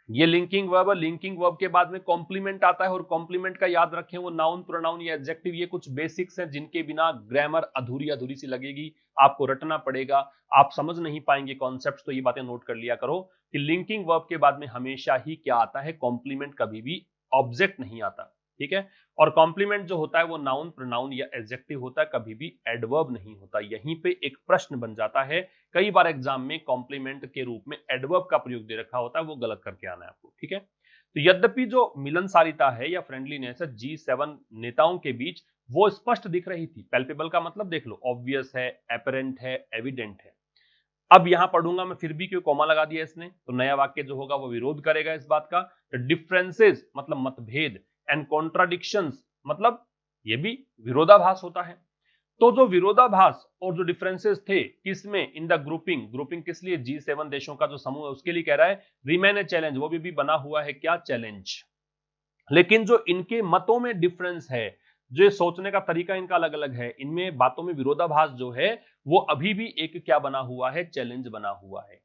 ये लिंकिंग वर्ब, लिंकिंग वर्ब के बाद में कॉम्प्लीमेंट आता है, और कॉम्प्लीमेंट का याद रखें वो नाउन, प्रोनाउन या एडजेक्टिव, ये कुछ बेसिक्स हैं जिनके बिना ग्रामर अधूरी अधूरी सी लगेगी, आपको रटना पड़ेगा, आप समझ नहीं पाएंगे कॉन्सेप्ट्स। तो ये बातें नोट कर लिया करो कि लिंकिंग वर्ब के बाद में हमेशा ही क्या आता है? कॉम्प्लीमेंट, कभी भी ऑब्जेक्ट नहीं आता। ठीक है। और कॉम्प्लीमेंट जो होता है वो नाउन, प्रोनाउन या एडजेक्टिव होता है, कभी भी एडवर्ब नहीं होता। यहीं पे एक प्रश्न बन जाता है, कई बार एग्जाम में कॉम्प्लीमेंट के रूप में एडवर्ब का प्रयोग दे रखा होता है, वो गलत करके आना है आपको। ठीक है। तो यद्यपि जो मिलनसारिता है या फ्रेंडलीनेस है G7 नेताओं के बीच, वो स्पष्ट दिख रही थी। पैल्पेबल का मतलब देख लो, ऑब्वियस है, एपरेंट है, एविडेंट है। अब यहां पढ़ूंगा मैं फिर भी क्यों कोमा लगा दिया इसने, तो नया वाक्य जो होगा वो विरोध करेगा इस बात का। डिफरेंसेस मतलब मतभेद, एंड कॉन्ट्राडिक्शंस मतलब ये भी विरोधाभास होता है। तो जो विरोधाभास और जो डिफरेंसेस थे किसमें? In the grouping. ग्रुपिंग किस लिए? G7 देशों का जो समूह है उसके लिए कह रहा है। रिमेन ए चैलेंज, वो भी बना हुआ है क्या? चैलेंज। लेकिन जो इनके मतों में डिफरेंस है, जो ये सोचने का तरीका इनका अलग अलग है, इनमें बातों में विरोधाभास जो है वो अभी भी एक क्या बना हुआ है? चैलेंज बना हुआ है।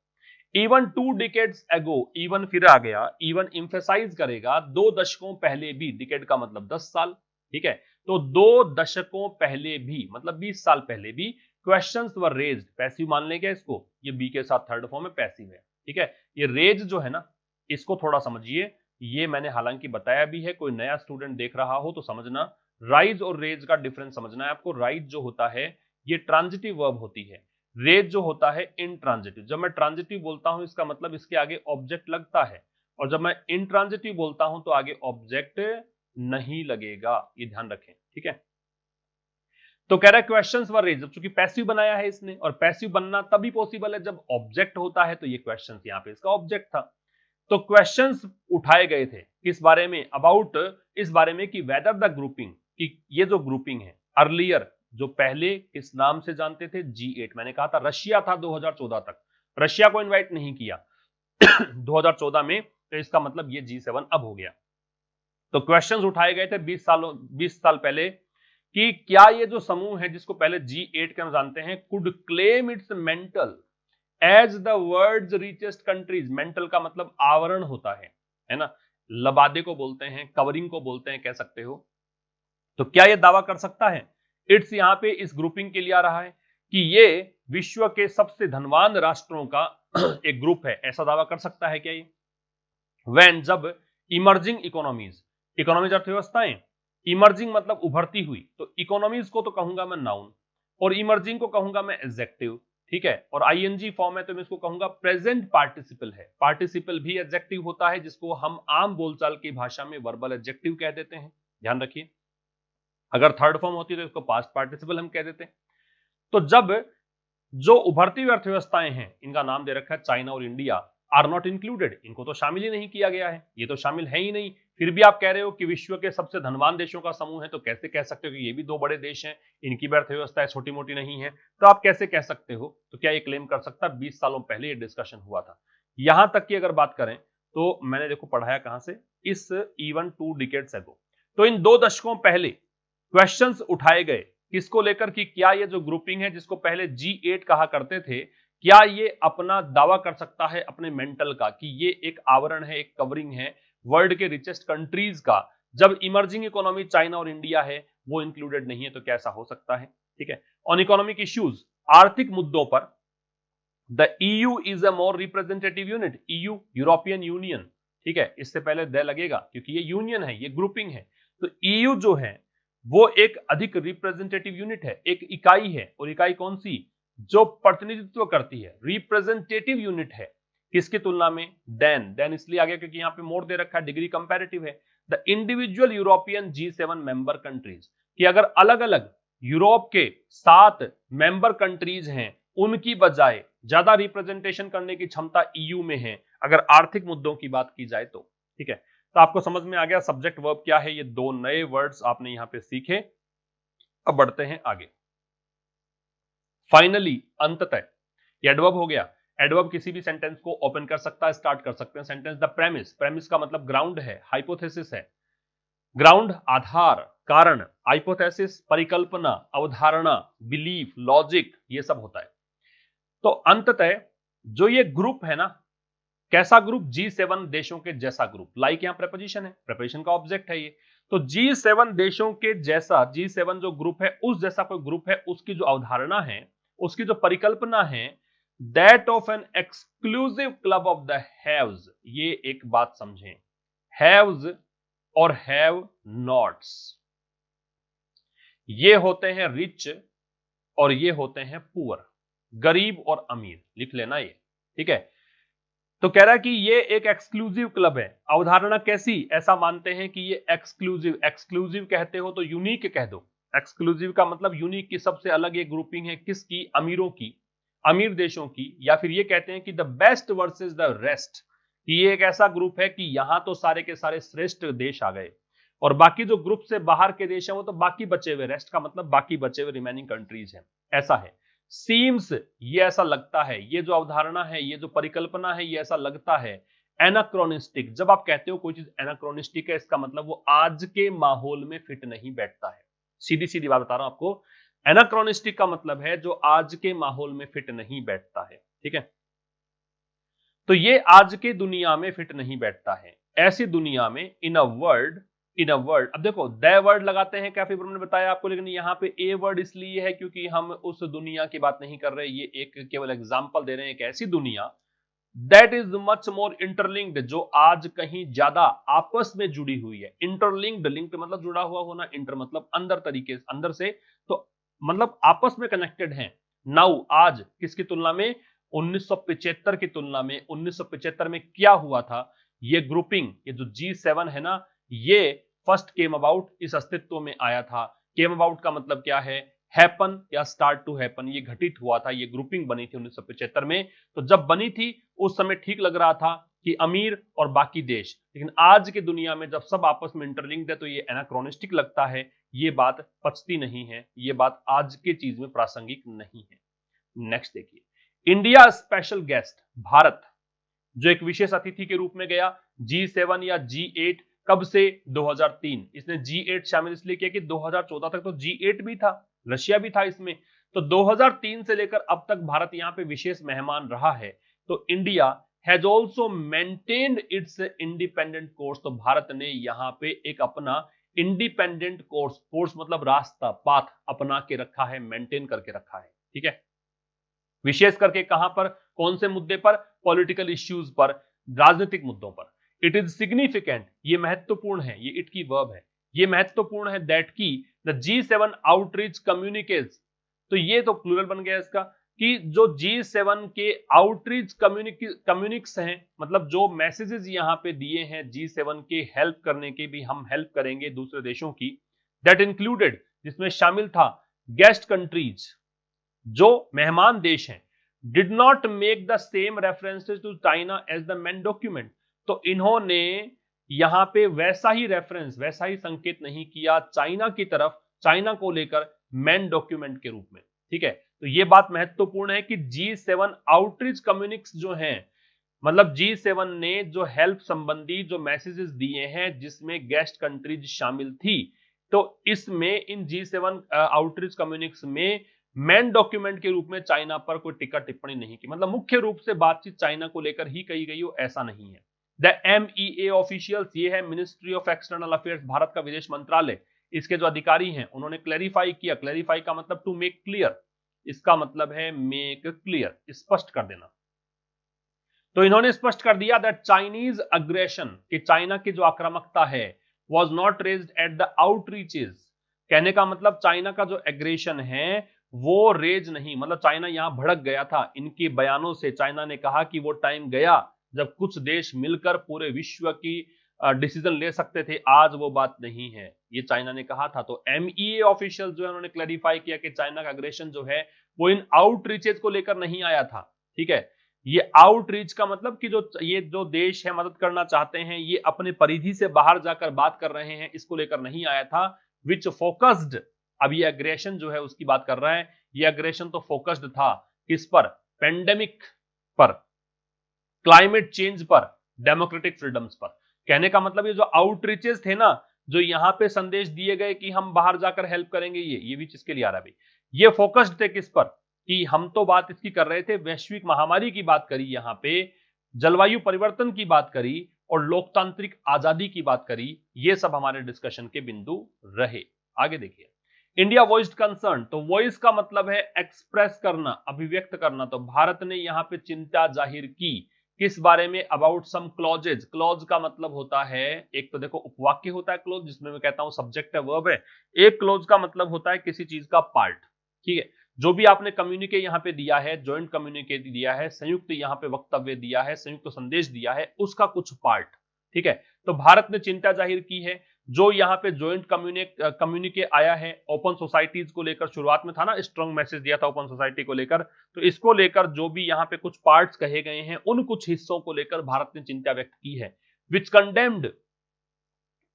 इवन 2 डिकेड्स एगो, इवन फिर आ गया, इवन इंफेसाइज करेगा 2 दशकों पहले भी, डिकेड का मतलब 10 साल, ठीक है, तो 2 दशकों पहले भी मतलब 20 साल पहले भी क्वेश्चंस वर रेज्ड, पैसिव मान लेंगे इसको, ये बी के साथ थर्ड फॉर्म में पैसिव है, ठीक है। ये रेज जो है ना, इसको थोड़ा समझिए, ये मैंने हालांकि बताया भी है, कोई नया स्टूडेंट देख रहा हो तो समझना, राइज और रेज का डिफरेंस समझना है आपको। राइज जो होता है ये ट्रांजिटिव वर्ब होती है, रेज जो होता है इंट्रांजिटिव। जब मैं ट्रांजिटिव बोलता हूं इसका मतलब इसके आगे ऑब्जेक्ट लगता है, और जब मैं इंट्रांजिटिव बोलता हूं तो आगे ऑब्जेक्ट नहीं लगेगा, ये ध्यान रखें, ठीक है। तो कह रहा है क्वेश्चंस वर रेज, चूंकि पैसिव बनाया है इसने, और पैसिव बनना तभी पॉसिबल है जब ऑब्जेक्ट होता है, तो ये क्वेश्चंस यहां पे इसका ऑब्जेक्ट था। तो क्वेश्चंस उठाए गए थे किस बारे में, अबाउट, इस बारे में कि वेदर द ग्रुपिंग, कि ये जो ग्रुपिंग है अर्लियर, जो पहले इस नाम से जानते थे G8, मैंने कहा था रशिया था 2014 तक, रशिया को इनवाइट नहीं किया 2014 में, तो इसका मतलब ये G7 अब हो गया। तो क्वेश्चंस उठाए गए थे 20 साल पहले कि क्या ये जो समूह है जिसको पहले G8 के हम जानते हैं, could claim its mantle as the world's richest countries, mantle का मतलब आवरण होता है ना, लबादे को बोलते हैं, कवरिंग को बोलते हैं, कह सकते हो। तो क्या यह दावा कर सकता है, इट्स यहां पे इस ग्रुपिंग के लिए आ रहा है कि ये विश्व के सबसे धनवान राष्ट्रों का एक ग्रुप है, ऐसा दावा कर सकता है क्या ये? व्हेन, जब इमर्जिंग इकोनॉमीज, इकोनॉमीज अर्थव्यवस्थाएं, इमर्जिंग मतलब उभरती हुई, तो इकोनॉमीज को तो कहूंगा मैं नाउन, और इमर्जिंग को कहूंगा मैं एडजेक्टिव, ठीक है, और आईएनजी फॉर्म है तो मैं इसको कहूंगा प्रेजेंट पार्टिसिपल है। पार्टिसिपल भी एडजेक्टिव होता है जिसको हम आम बोलचाल की भाषा में वर्बल एडजेक्टिव कह देते हैं, ध्यान रखिए। अगर थर्ड फॉर्म होती तो इसको पास्ट पार्टिसिपल हम कह देते हैं। तो जब जो उभरती हुई अर्थव्यवस्थाएं हैं, इनका नाम दे रखा है चाइना और इंडिया, आर नॉट इंक्लूडेड, इनको तो शामिल ही नहीं किया गया है, ये तो शामिल है ही नहीं, फिर भी आप कह रहे हो कि विश्व के सबसे धनवान देशों का समूह है, तो कैसे कह सकते हो कि ये भी 2 बड़े देश हैं, इनकी भी अर्थव्यवस्था छोटी मोटी नहीं है, तो आप कैसे कह सकते हो? तो क्या ये क्लेम कर सकता है? 20 सालों पहले ये डिस्कशन हुआ था। यहां तक की अगर बात करें तो मैंने देखो पढ़ाया कहां से, इस इवन 2 डिकेड्स एगो, तो इन 2 दशकों पहले क्वेश्चंस उठाए गए किसको लेकर कि क्या ये जो ग्रुपिंग है जिसको पहले G8 कहा करते थे, क्या ये अपना दावा कर सकता है अपने मेंटल का कि ये एक आवरण है, एक कवरिंग है वर्ल्ड के रिचेस्ट कंट्रीज का, जब इमर्जिंग इकोनॉमी चाइना और इंडिया है वो इंक्लूडेड नहीं है, तो कैसा हो सकता है, ठीक है। ऑन इकोनॉमिक इश्यूज, आर्थिक मुद्दों पर, the EU is a more representative unit, EU European union, ठीक है, इससे पहले द लगेगा क्योंकि ये यूनियन है, ये ग्रुपिंग है, तो EU जो है वो एक अधिक रिप्रेजेंटेटिव यूनिट है, एक इकाई है, और इकाई कौन सी, जो प्रतिनिधित्व करती है, रिप्रेजेंटेटिव यूनिट है, किसकी तुलना में, देन इसलिए आ गया क्योंकि यहां पे मोर दे रखा है, डिग्री कंपैरेटिव है, the individual European G7 member countries, कि अगर अलग अलग यूरोप के 7 मेंबर कंट्रीज हैं उनकी बजाय ज्यादा रिप्रेजेंटेशन करने की क्षमता EU में है, अगर आर्थिक मुद्दों की बात की जाए तो, ठीक है। तो आपको समझ में आ गया सब्जेक्ट वर्ब क्या है, ये 2 नए वर्ड्स आपने यहां पे सीखे। अब बढ़ते हैं आगे। फाइनली, अंततः, ये एडवर्ब हो गया। एडवर्ब किसी भी सेंटेंस को ओपन कर सकता है, स्टार्ट कर सकते हैं सेंटेंस। द प्रेमिस, प्रेमिस का मतलब ग्राउंड है, हाइपोथेसिस है, ग्राउंड आधार, कारण, हाइपोथेसिस परिकल्पना, अवधारणा, बिलीफ, लॉजिक, ये सब होता है। तो अंततः जो ये ग्रुप है ना, कैसा ग्रुप, G7 देशों के जैसा ग्रुप, लाइक यहां प्रेपोजिशन है, प्रेपोजिशन का ऑब्जेक्ट है ये, तो G7 देशों के जैसा, G7 जो ग्रुप है उस जैसा कोई ग्रुप है, उसकी जो अवधारणा है, उसकी जो परिकल्पना है, that of an exclusive club of the haves, ये एक बात समझें, हैव्स और हैव नॉट्स, ये होते हैं रिच और ये होते हैं पुअर, गरीब और अमीर, लिख लेना ये, ठीक है। तो कह रहा है कि ये एक एक्सक्लूसिव क्लब है। अवधारणा कैसी, ऐसा मानते हैं कि ये एक्सक्लूसिव, एक्सक्लूसिव कहते हो तो यूनिक कह दो, एक्सक्लूसिव का मतलब यूनिक की, सबसे अलग एक ग्रुपिंग है, किसकी, अमीरों की, अमीर देशों की, या फिर ये कहते हैं कि the best versus the rest, कि ये एक ऐसा ग्रुप है कि यहां तो सारे के सारे श्रेष्ठ देश आ गए और बाकी जो ग्रुप से बाहर के देश हैं वो तो बाकी बचे हुए, रेस्ट का मतलब बाकी बचे हुए रिमेनिंग कंट्रीज हैं, ऐसा है। सीम्स, ये ऐसा लगता है, ये जो अवधारणा है, ये जो परिकल्पना है, ये ऐसा लगता है। एनाक्रोनिस्टिक, जब आप कहते हो कोई चीज एनाक्रोनिस्टिक है, इसका मतलब वो आज के माहौल में फिट नहीं बैठता है, सीधी सीधी बात बता रहा हूं आपको, एनाक्रोनिस्टिक का मतलब है जो आज के माहौल में फिट नहीं बैठता है, ठीक है। तो ये आज के दुनिया में फिट नहीं बैठता है। ऐसी दुनिया में इन अ वर्ड अब देखो द वर्ड लगाते हैं कैफे ब्रूम ने बताया आपको, लेकिन यहाँ पे ए वर्ड इसलिए है क्योंकि हम उस दुनिया की बात नहीं कर रहे, ये एक केवल एग्जांपल दे रहे हैं। एक ऐसी दुनिया that is much more interlinked, जो आज कहीं ज्यादा आपस में जुड़ी हुई है। इंटरलिंक्ड, लिंक्ड मतलब जुड़ा हुआ होना, इंटर मतलब अंदर, तरीके अंदर से, तो मतलब आपस में कनेक्टेड है। नाउ आज किसकी तुलना में, 1975 की तुलना में। 1975 में क्या हुआ था, ये ग्रुपिंग, ये जो G7 है ना, ये फर्स्ट केम अबाउट, इस अस्तित्व में आया था। केम अबाउट का मतलब क्या है, हैपन या स्टार्ट टू हैपन, ये घटित हुआ था, ये ग्रुपिंग बनी थी 1975 में। तो जब बनी थी उस समय ठीक लग रहा था कि अमीर और बाकी देश, लेकिन आज की दुनिया में जब सब आपस में इंटरलिंक्ड है तो ये एनाक्रोनिस्टिक लगता है, ये बात पचती नहीं है, ये बात आज के चीज में प्रासंगिक नहीं है। नेक्स्ट देखिए, इंडिया स्पेशल गेस्ट, भारत जो एक विशेष अतिथि के रूप में गया G7 या G8, कब से, 2003। इसने G8 शामिल इसलिए किया कि 2014 तक तो G8 भी था, रशिया भी था इसमें, तो 2003 से लेकर अब तक भारत यहां पे विशेष मेहमान रहा है। तो India has also maintained it's independent course, तो भारत ने यहां पे एक अपना इंडिपेंडेंट कोर्स मतलब रास्ता, पाथ अपना के रखा है, मेंटेन करके रखा है। ठीक है, विशेष करके कहां पर, कौन से मुद्दे पर, पॉलिटिकल इश्यूज पर, राजनीतिक मुद्दों पर। इट इज सिग्निफिकेंट, ये महत्वपूर्ण है, ये इट की वर्ब है, ये महत्वपूर्ण है, दैट की द G7 आउटरीच कम्युनिकेट्स, तो ये तो प्लूरल बन गया इसका, कि जो G7 के आउटरीच कम्युनिक्स हैं, मतलब जो मैसेजेस यहां पे दिए हैं G7 के हेल्प करने के, भी हम हेल्प करेंगे दूसरे देशों की, दैट इंक्लूडेड, जिसमें शामिल था गेस्ट कंट्रीज, जो मेहमान देश हैं, did not make the same references to China as the main document, तो इन्होंने यहां पे वैसा ही रेफरेंस, वैसा ही संकेत नहीं किया चाइना की तरफ, चाइना को लेकर मेन डॉक्यूमेंट के रूप में। ठीक है, तो ये बात महत्वपूर्ण है कि G7 आउटरीच कम्युनिक्स जो हैं, मतलब G7 ने जो हेल्प संबंधी जो मैसेजेस दिए हैं जिसमें गेस्ट कंट्रीज शामिल थी, तो इसमें इन G7 आउटरीच कम्युनिक्स में मेन डॉक्यूमेंट के रूप में चाइना पर कोई टिक्का टिप्पणी नहीं की, मतलब मुख्य रूप से बातचीत चाइना को लेकर ही कही गई हो, ऐसा नहीं है। द MEA ऑफिशियल्स, ये है ministry of external affairs, Bharat का विदेश मंत्रालय, इसके जो अधिकारी हैं उन्होंने क्लैरिफाई किया, क्लैरिफाई का मतलब टू मेक क्लियर, इसका मतलब है मेक क्लियर, स्पष्ट कर देना। तो इन्होंने स्पष्ट कर दिया दैट चाइनीज अग्रेशन, कि चाइना की जो आक्रामकता है, was not raised at the outreaches, कहने का मतलब चाइना का जो एग्रेशन है वो रेज नहीं, मतलब चाइना यहां भड़क गया था। इनके बयानों से चाइना ने कहा कि वो टाइम गया जब कुछ देश मिलकर पूरे विश्व की डिसीजन ले सकते थे, आज वो बात नहीं है, ये चाइना ने कहा था। तो MEA ऑफिशियल जो है उन्होंने क्लैरिफाई किया कि चाइना का अग्रेशन जो है वो इन आउटरीचेस को लेकर नहीं आया था। ठीक है, ये आउटरीच का मतलब कि जो ये जो देश है मदद करना चाहते हैं, ये अपने परिधि से बाहर जाकर बात कर रहे हैं, इसको लेकर नहीं आया था। विच फोकस्ड, अब ये अग्रेशन जो है उसकी बात कर रहा है, ये अग्रेशन तो फोकस्ड था किस पर, पेंडेमिक पर, क्लाइमेट चेंज पर, डेमोक्रेटिक फ्रीडम्स पर। कहने का मतलब ये जो आउटरीचेस थे ना, जो यहां पे संदेश दिए गए कि हम बाहर जाकर हेल्प करेंगे, ये भी किसके लिए आ रहा है भाई, ये फोकस्ड थे किस पर, कि हम तो बात इसकी कर रहे थे, वैश्विक महामारी की बात करी यहां पे, जलवायु परिवर्तन की बात करी और लोकतांत्रिक आजादी की बात करी, ये सब हमारे डिस्कशन के बिंदु रहे। आगे देखिए, इंडिया वॉइस्ड कंसर्न, तो वॉइस का मतलब है एक्सप्रेस करना, अभिव्यक्त करना, तो भारत ने यहां पे चिंता जाहिर की किस बारे में, अबाउट सम क्लॉजेज। क्लॉज का मतलब होता है, एक तो देखो उपवाक्य होता है क्लॉज, जिसमें मैं कहता हूं सब्जेक्ट है वर्ब है, एक क्लॉज का मतलब होता है किसी चीज का पार्ट। ठीक है, जो भी आपने कम्युनिके यहां पे दिया है, ज्वाइंट कम्युनिके दिया है, संयुक्त यहां पे वक्तव्य दिया है, संयुक्त संदेश दिया है, उसका कुछ पार्ट। ठीक है, तो भारत ने चिंता जाहिर की है, जो यहाँ पे ज्वाइंट कम्युनिके आया है ओपन सोसाइटीज को लेकर, शुरुआत में था ना स्ट्रॉन्ग मैसेज दिया था ओपन सोसाइटी को लेकर, तो इसको लेकर जो भी यहाँ पे कुछ पार्ट्स कहे गए हैं, उन कुछ हिस्सों को लेकर भारत ने चिंता व्यक्त की है, विच कंडेम्ड।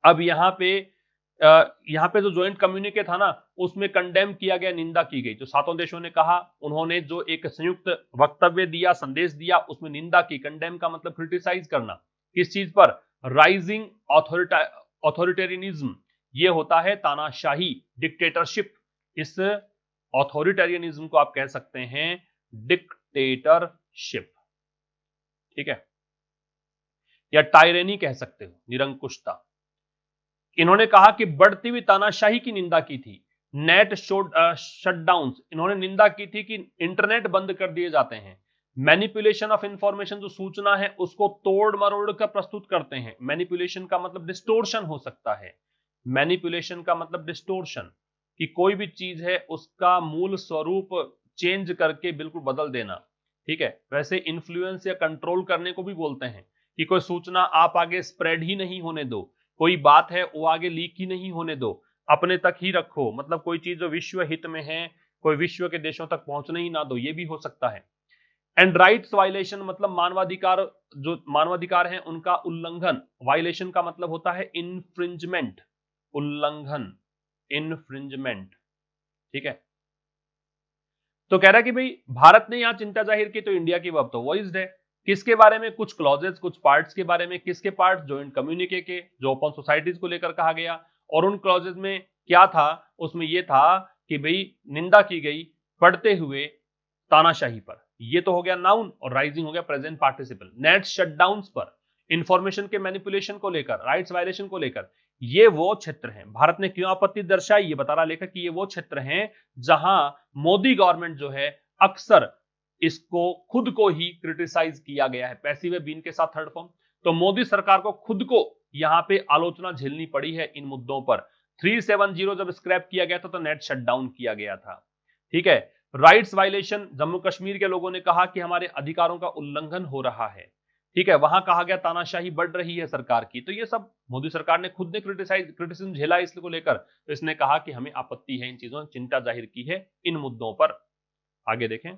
अब यहाँ पे जो ज्वाइंट कम्युनिके था ना, उसमें कंडेम किया गया, निंदा की गई, जो सातों देशों ने कहा, उन्होंने जो एक संयुक्त वक्तव्य दिया, संदेश दिया, उसमें निंदा की। कंडेम का मतलब क्रिटिसाइज करना, किस चीज पर, राइजिंग ऑथोरिटेरियनिज्म, ये होता है तानाशाही, डिक्टेटरशिप, इस ऑथोरिटेरियनिज्म को आप कह सकते हैं डिक्टेटरशिप। ठीक है, या टायरेनी कह सकते हो, निरंकुशता। इन्होंने कहा कि बढ़ती हुई तानाशाही की निंदा की थी। नेट शटडाउन, इन्होंने निंदा की थी कि इंटरनेट बंद कर दिए जाते हैं। मैनिपुलेशन ऑफ इंफॉर्मेशन, जो सूचना है उसको तोड़ मरोड़ कर प्रस्तुत करते हैं। मैनिपुलेशन का मतलब डिस्टोर्शन हो सकता है। मैनिपुलेशन का मतलब डिस्टोर्शन, कि कोई भी चीज है उसका मूल स्वरूप चेंज करके बिल्कुल बदल देना। ठीक है, वैसे इन्फ्लुएंस या कंट्रोल करने को भी बोलते हैं, कि कोई सूचना आप आगे स्प्रेड ही नहीं होने दो, कोई बात है वो आगे लीक ही नहीं होने दो, अपने तक ही रखो। मतलब कोई चीज जो विश्व हित में है, कोई विश्व के देशों तक पहुंचने ही ना दो, ये भी हो सकता है। एंड राइट्स वायलेशन, मतलब मानवाधिकार, जो मानवाधिकार है उनका उल्लंघन। वायलेशन का मतलब होता है इन्फ्रिंजमेंट, उल्लंघन, इन्फ्रिंजमेंट। ठीक है, तो कह रहा है कि भाई भारत ने यहां चिंता जाहिर की तो इंडिया की अब तो वॉइस्ड है। किसके बारे में? कुछ क्लॉजेस, कुछ पार्ट्स के बारे में। किसके पार्ट? जॉइंट कम्युनिके के, जो ओपन सोसाइटीज को लेकर कहा गया। और उन क्लॉजेस में क्या था? उसमें यह था कि भाई निंदा की गई बढ़ते हुए तानाशाही पर। ये तो हो गया नाउन, और राइजिंग हो गया प्रेजेंट पार्टिसिपल। नेट शटडाउन पर, इंफॉर्मेशन के मैनिपुलेशन को लेकर, राइट्स वायलेशन को लेकर, ये वो क्षेत्र हैं। भारत ने क्यों आपत्ति दर्शाई, ये बता रहा लेखक कि ये वो क्षेत्र हैं जहां मोदी गवर्नमेंट जो है अक्सर इसको खुद को ही क्रिटिसाइज किया गया है। पैसिव है बीन के साथ थर्ड फॉर्म। तो मोदी सरकार को खुद को यहां पे आलोचना झेलनी पड़ी है इन मुद्दों पर। 370 जब स्क्रैप किया गया था तो नेट शटडाउन किया गया था। ठीक है, राइट्स वायलेशन, जम्मू कश्मीर के लोगों ने कहा कि हमारे अधिकारों का उल्लंघन हो रहा है। ठीक है, वहां कहा गया तानाशाही बढ़ रही है सरकार की। तो ये सब मोदी सरकार ने खुद ने क्रिटिसिज्म झेला इसको लेकर। तो इसने कहा कि हमें आपत्ति है इन चीजों, चिंता जाहिर की है इन मुद्दों पर। आगे देखें,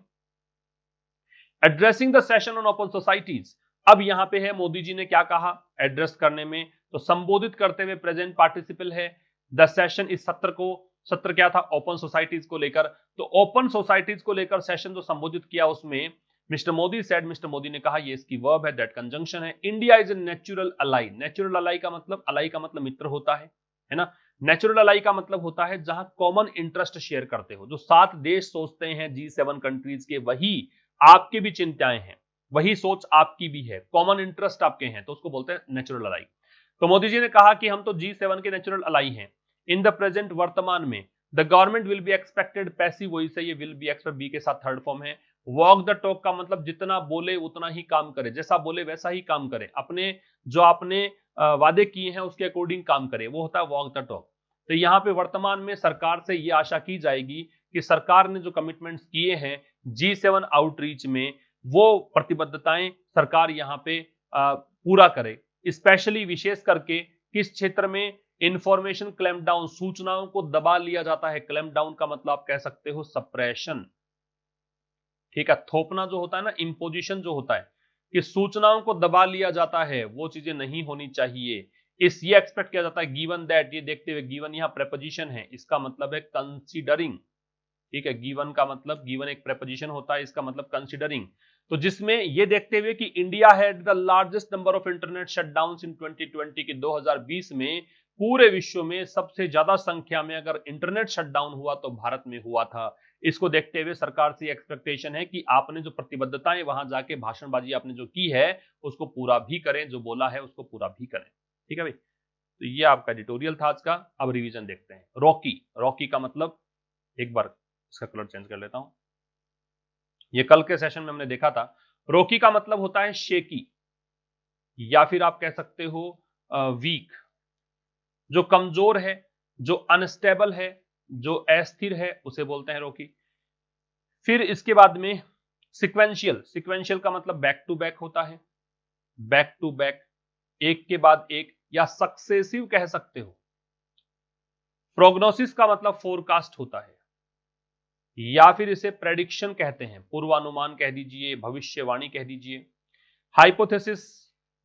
addressing the session on open societies. अब यहां पे है मोदी जी ने क्या कहा एड्रेस करने में, तो संबोधित करते हुए प्रेजेंट पार्टिसिपल है। द सेशन, इस सत्र को, सत्र क्या था? ओपन सोसाइटीज को लेकर। तो ओपन सोसाइटीज को लेकर सेशन जो संबोधित किया उसमें mister Modi said, mister Modi ने कहा, ये इसकी वर्ब है, दैट कंजंक्शन है, India is a natural ally. Natural ally का मतलब, अलाई का मतलब मित्र होता है ना। नेचुरल अलाई का मतलब होता है जहां कॉमन इंटरेस्ट शेयर करते हो। जो 7 देश सोचते हैं G7 कंट्रीज के, वही आपकी भी चिंताएं हैं, वही सोच आपकी भी है, कॉमन इंटरेस्ट आपके हैं, तो उसको बोलते हैं नेचुरल अलाई। तो मोदी जी ने कहा कि हम तो G7 के नेचुरल अलाई हैं। इन द प्रेजेंट, वर्तमान में, the government will be expected, passive वही से ये विल बी एक्सपेक्ट बी के साथ थर्ड फॉर्म है। वॉक द टॉक का मतलब जितना बोले उतना ही काम करे, जैसा बोले वैसा ही काम करे, अपने जो आपने वादे किए हैं उसके अकॉर्डिंग काम करे, वो होता है वॉक द टॉक। तो यहाँ पे वर्तमान में सरकार से ये आशा की जाएगी कि सरकार ने जो कमिटमेंट्स किए हैं G7 आउटरीच में, वो प्रतिबद्धताएं सरकार यहाँ पे पूरा करे। स्पेशली, विशेष करके किस क्षेत्र में? इंफॉर्मेशन क्लैम्पडाउन, सूचनाओं को दबा लिया जाता है। क्लैम्पडाउन का मतलब आप कह सकते हो सप्रेशन। ठीक है, थोपना जो होता है ना, इंपोजिशन जो होता है, कि सूचनाओं को दबा लिया जाता है, वो चीजें नहीं होनी चाहिए। इस ये एक्सपेक्ट किया जाता है, गिवन दैट, ये देखते हुए, गिवन यहाँ प्रेपोजिशन है, इसका मतलब है कंसीडरिंग। ठीक है, गिवन का मतलब, गिवन एक प्रेपोजिशन होता है, इसका मतलब कंसीडरिंग। तो जिसमें ये देखते हुए कि India had the largest number of internet shutdowns in 2020, की 2020 में पूरे विश्व में सबसे ज्यादा संख्या में अगर इंटरनेट शटडाउन हुआ तो भारत में हुआ था। इसको देखते हुए सरकार से एक्सपेक्टेशन है कि आपने जो प्रतिबद्धताएं वहां जाके भाषणबाजी आपने जो की है उसको पूरा भी करें, जो बोला है उसको पूरा भी करें। ठीक है भाई, तो ये आपका एडिटोरियल था आज का। अब रिवीजन देखते हैं। रॉकी, रॉकी का मतलब, एक बार इसका कलर चेंज कर लेता हूं, ये कल के सेशन में हमने देखा था। रॉकी का मतलब होता है शेकी, या फिर आप कह सकते हो वीक, जो कमजोर है, जो अनस्टेबल है, जो अस्थिर है, उसे बोलते हैं रॉकी। फिर इसके बाद में सिक्वेंशियल, सिक्वेंशियल का मतलब बैक टू बैक होता है, बैक टू बैक, एक के बाद एक, या सक्सेसिव कह सकते हो। प्रोग्नोसिस का मतलब फोरकास्ट होता है, या फिर इसे प्रेडिक्शन कहते हैं, पूर्वानुमान कह दीजिए, भविष्यवाणी कह दीजिए। हाइपोथेसिस,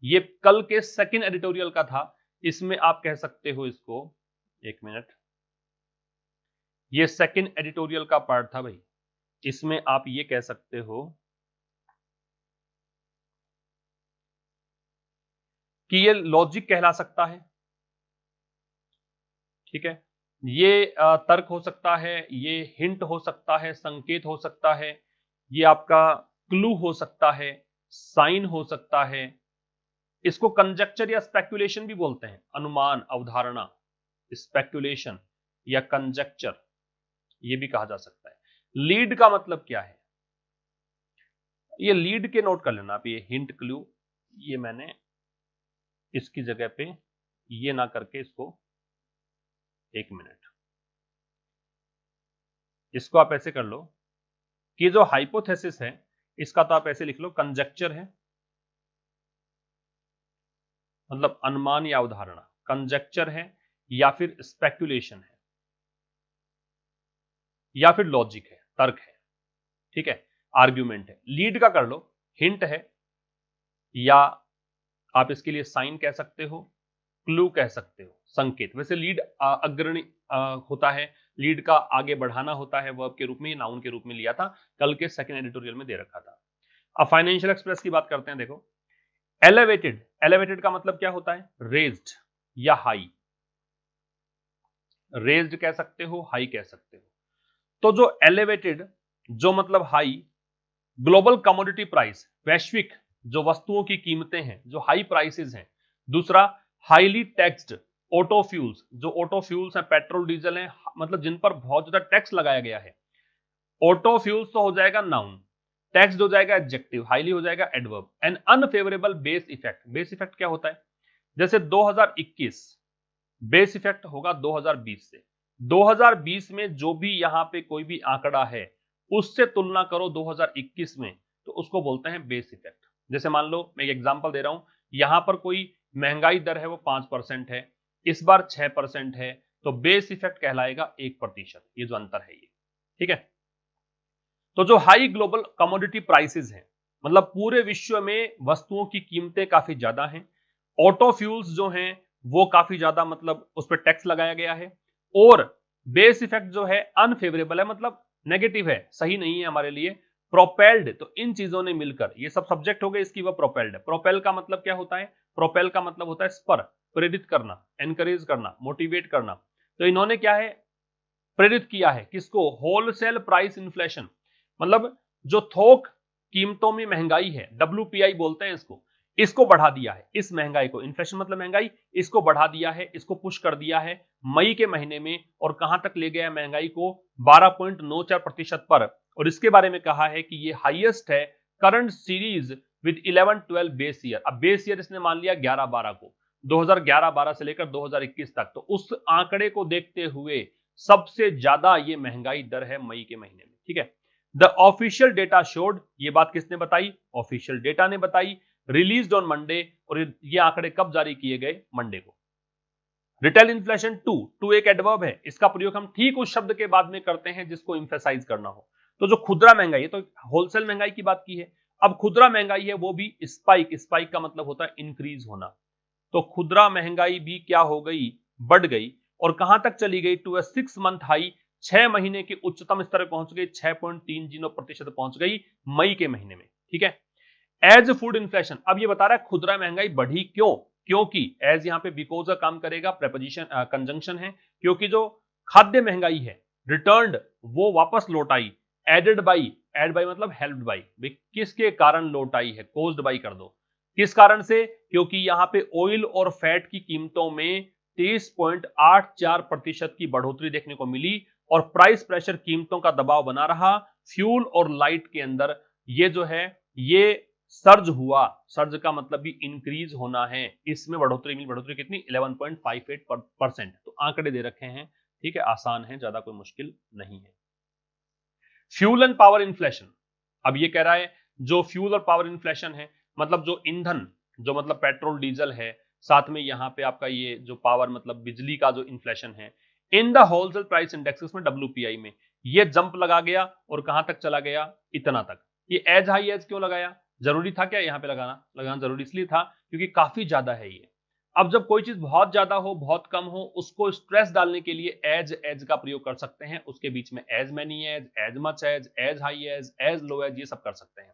ये कल के सेकंड एडिटोरियल का था, इसमें आप कह सकते हो इसको, एक मिनट, ये सेकंड एडिटोरियल का पार्ट था भाई, इसमें आप ये कह सकते हो कि ये लॉजिक कहला सकता है। ठीक है, ये तर्क हो सकता है, ये हिंट हो सकता है, संकेत हो सकता है, ये आपका क्लू हो सकता है, साइन हो सकता है, इसको कंजक्चर या स्पेक्युलेशन भी बोलते हैं, अनुमान, अवधारणा, स्पेक्युलेशन या कंजक्चर ये भी कहा जा सकता है। लीड का मतलब क्या है, ये लीड के नोट कर लेना आप, ये हिंट क्लू, ये मैंने इसकी जगह पे ये ना करके इसको, एक मिनट, इसको आप ऐसे कर लो कि जो हाइपोथेसिस है इसका तो आप ऐसे लिख लो, कंजक्चर है मतलब अनुमान या अवधारणा, कंजक्चर है या फिर स्पेक्युलेशन है या फिर लॉजिक है, तर्क है, ठीक है, आर्ग्यूमेंट है। लीड का कर लो, हिंट है या आप इसके लिए साइन कह सकते हो, क्लू कह सकते हो, संकेत। वैसे लीड अग्रणी होता है, लीड का आगे बढ़ाना होता है वर्ब के रूप में, नाउन के रूप में लिया था, कल के सेकंड एडिटोरियल में दे रखा था। अब फाइनेंशियल एक्सप्रेस की बात करते हैं। देखो एलिवेटेड, एलिवेटेड का मतलब क्या होता है, रेज्ड या हाई, रेज्ड कह सकते हो, हाई कह सकते हो। तो जो एलिवेटेड, जो मतलब हाई, ग्लोबल कमोडिटी प्राइस, वैश्विक जो वस्तुओं की कीमतें हैं, जो हाई प्राइसेस हैं। दूसरा हाईली टैक्स्ड ऑटो फ्यूल्स, जो ऑटो फ्यूल्स हैं, पेट्रोल डीजल हैं, मतलब जिन पर बहुत ज्यादा टैक्स लगाया गया है। ऑटो फ्यूल्स तो हो जाएगा नाउन, टैक्स्ड हो जाएगा एडजेक्टिव, हाईली हो जाएगा adverb. And unfavourable base effect, base effect क्या होता है, जैसे 2021 बेस इफेक्ट होगा 2020 से, 2020 में जो भी यहां पे कोई भी आंकड़ा है उससे तुलना करो 2021 में, तो उसको बोलते हैं बेस इफेक्ट। जैसे मान लो मैं एक एग्जांपल दे रहा हूं, यहां पर कोई महंगाई दर है वो 5% है, इस बार 6% है, तो बेस इफेक्ट कहलाएगा 1%, ये जो अंतर है ये, ठीक है। तो जो हाई ग्लोबल कमोडिटी प्राइसेस हैं, मतलब पूरे विश्व में वस्तुओं की कीमतें काफी ज्यादा हैं, ऑटो फ्यूल्स जो हैं वो काफी ज्यादा मतलब उस पर टैक्स लगाया गया है, और बेस इफेक्ट जो है अनफेवरेबल है, मतलब नेगेटिव है, सही नहीं है हमारे लिए, प्रोपेल्ड। तो इन चीजों ने मिलकर, ये सब सब्जेक्ट हो गए इसकी, वह प्रोपेल्ड है। प्रोपेल का मतलब क्या होता है, प्रोपेल का मतलब होता है स्पर, प्रेरित करना, एनकरेज करना, मोटिवेट करना। तो इन्होंने क्या है, प्रेरित किया है किसको, होलसेल प्राइस इन्फ्लेशन, मतलब जो थोक कीमतों में महंगाई है, WPI बोलते हैं इसको, इसको बढ़ा दिया है, इस महंगाई को, इन्फ्लेशन मतलब महंगाई, इसको बढ़ा दिया है, इसको पुश कर दिया है मई के महीने में, और कहां तक ले गया महंगाई को, 12.94% पर। और इसके बारे में कहा है कि ये हाईएस्ट है current series with 11-12 base year. अब बेस ईयर इसने मान लिया 11-12 को, 2011-12 से लेकर 2021 तक, तो उस आंकड़े को देखते हुए सबसे ज्यादा ये महंगाई दर है मई के महीने में, ठीक है। द ऑफिशियल डेटा शोड, ये बात किसने बताई, ऑफिशियल डेटा ने बताई, रिलीज्ड ऑन मंडे, और ये आंकड़े कब जारी किए गए, मंडे को। रिटेल इन्फ्लेशन टू एक एडवर्ब है, इसका प्रयोग हम ठीक उस शब्द के बाद में करते हैं जिसको इंफेसाइज करना हो। तो जो खुदरा महंगाई है, तो होलसेल महंगाई की बात की है, अब खुदरा महंगाई है वो भी स्पाइक, स्पाइक का मतलब होता है इंक्रीज होना। तो खुदरा महंगाई भी क्या हो गई, बढ़ गई, और कहां तक चली गई, टू 6 मंथ हाई, 6 महीने के उच्चतम स्तर पर पहुंच गई, 6.30% पहुंच गई मई के महीने में, ठीक है। एज फूड इन्फ्लेशन, अब ये बता रहा है खुदरा महंगाई बढ़ी क्यों, क्योंकि एज यहां पे बिकॉज का काम करेगा, प्रेपोजिशन कंजंक्शन है, क्योंकि जो खाद्य महंगाई है, रिटर्न्ड वो वापस लौट आई, एडेड बाई, एड बाई मतलब हेल्प्ड बाई, किसके कारण लौट आई है, कोज्ड बाई कर दो, किस कारण से, क्योंकि यहां पे ऑयल और फैट की कीमतों में 30.84% की बढ़ोतरी देखने को मिली, और प्राइस प्रेशर कीमतों का दबाव बना रहा, फ्यूल और लाइट के अंदर ये जो है ये सर्ज हुआ, सर्ज का मतलब भी इंक्रीज होना है, इसमें बढ़ोतरी मिली, बढ़ोतरी कितनी, 11.58%। तो आंकड़े दे रखे हैं, ठीक है, आसान है, ज्यादा कोई मुश्किल नहीं है। फ्यूल एंड पावर इन्फ्लेशन, अब ये कह रहा है जो फ्यूल और पावर इन्फ्लेशन है, मतलब जो ईंधन, जो मतलब पेट्रोल डीजल है, साथ में यहां पे आपका ये जो पावर मतलब बिजली का जो इन्फ्लेशन है, in the wholesale price index में, WPI में, ये जंप लगा गया, और कहां तक चला गया, इतना तक। ये एज हाई एज क्यों लगाया, जरूरी था क्या यहाँ पे लगाना जरूरी इसलिए था क्योंकि काफी ज्यादा है ये। अब जब कोई चीज बहुत ज्यादा हो, बहुत कम हो, उसको स्ट्रेस डालने के लिए एज का प्रयोग कर सकते हैं, उसके बीच में as many as much as high as low as, ये सब कर सकते हैं।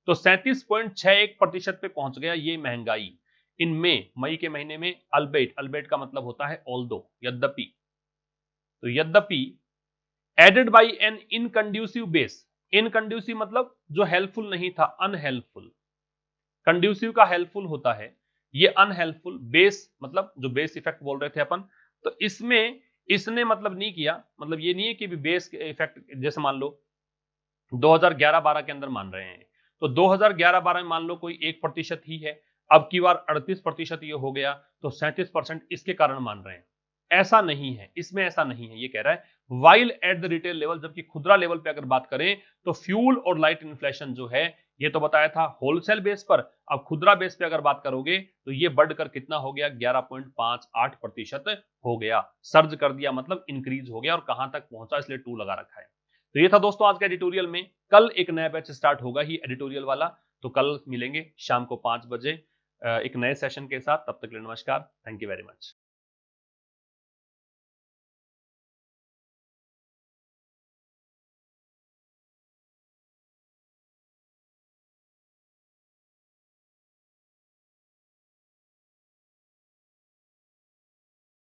तो 37.61% पे पहुंच गया ये महंगाई इन मई के महीने में, अल्बेट, अल्बेट का मतलब होता है ऑल्दो, यद्यपि, तो यद्यपि एडेड बाई एन इनकंड्यूसिव बेस, इनकंड्यूसिव मतलब जो हेल्पफुल नहीं था, अनहेल्पफुल, कंड्यूसिव का हेल्पफुल होता है, ये अनहेल्पफुल। बेस मतलब जो बेस इफेक्ट बोल रहे थे अपन, तो इसमें इसने मतलब नहीं किया, मतलब ये नहीं है कि बेस इफेक्ट जैसे मान लो 2011-12 के अंदर मान रहे हैं, तो 2011-12 में मान लो कोई 1% ही है, अब की बार 38% ये हो गया, तो 37% इसके कारण मान रहे हैं। ऐसा नहीं है, इसमें ऐसा नहीं है। ये कह रहा है while at the retail level, जबकि खुदरा लेवल पे अगर बात करें तो फ्यूल और लाइट इन्फ्लेशन जो है, ये तो बताया था होलसेल बेस पर, अब खुदरा बेस पे अगर बात करोगे तो ये बढ़कर कितना हो गया, 11.58% हो गया। सर्ज कर दिया मतलब इंक्रीज हो गया, और कहां तक पहुंचा इसलिए 2 लगा रखा है। तो ये था दोस्तों आज के एडिटोरियल में। कल एक नया बैच स्टार्ट होगा ही एडिटोरियल वाला, तो कल मिलेंगे शाम को 5 बजे एक नए सेशन के साथ। तब तक के लिए नमस्कार, थैंक यू वेरी मच।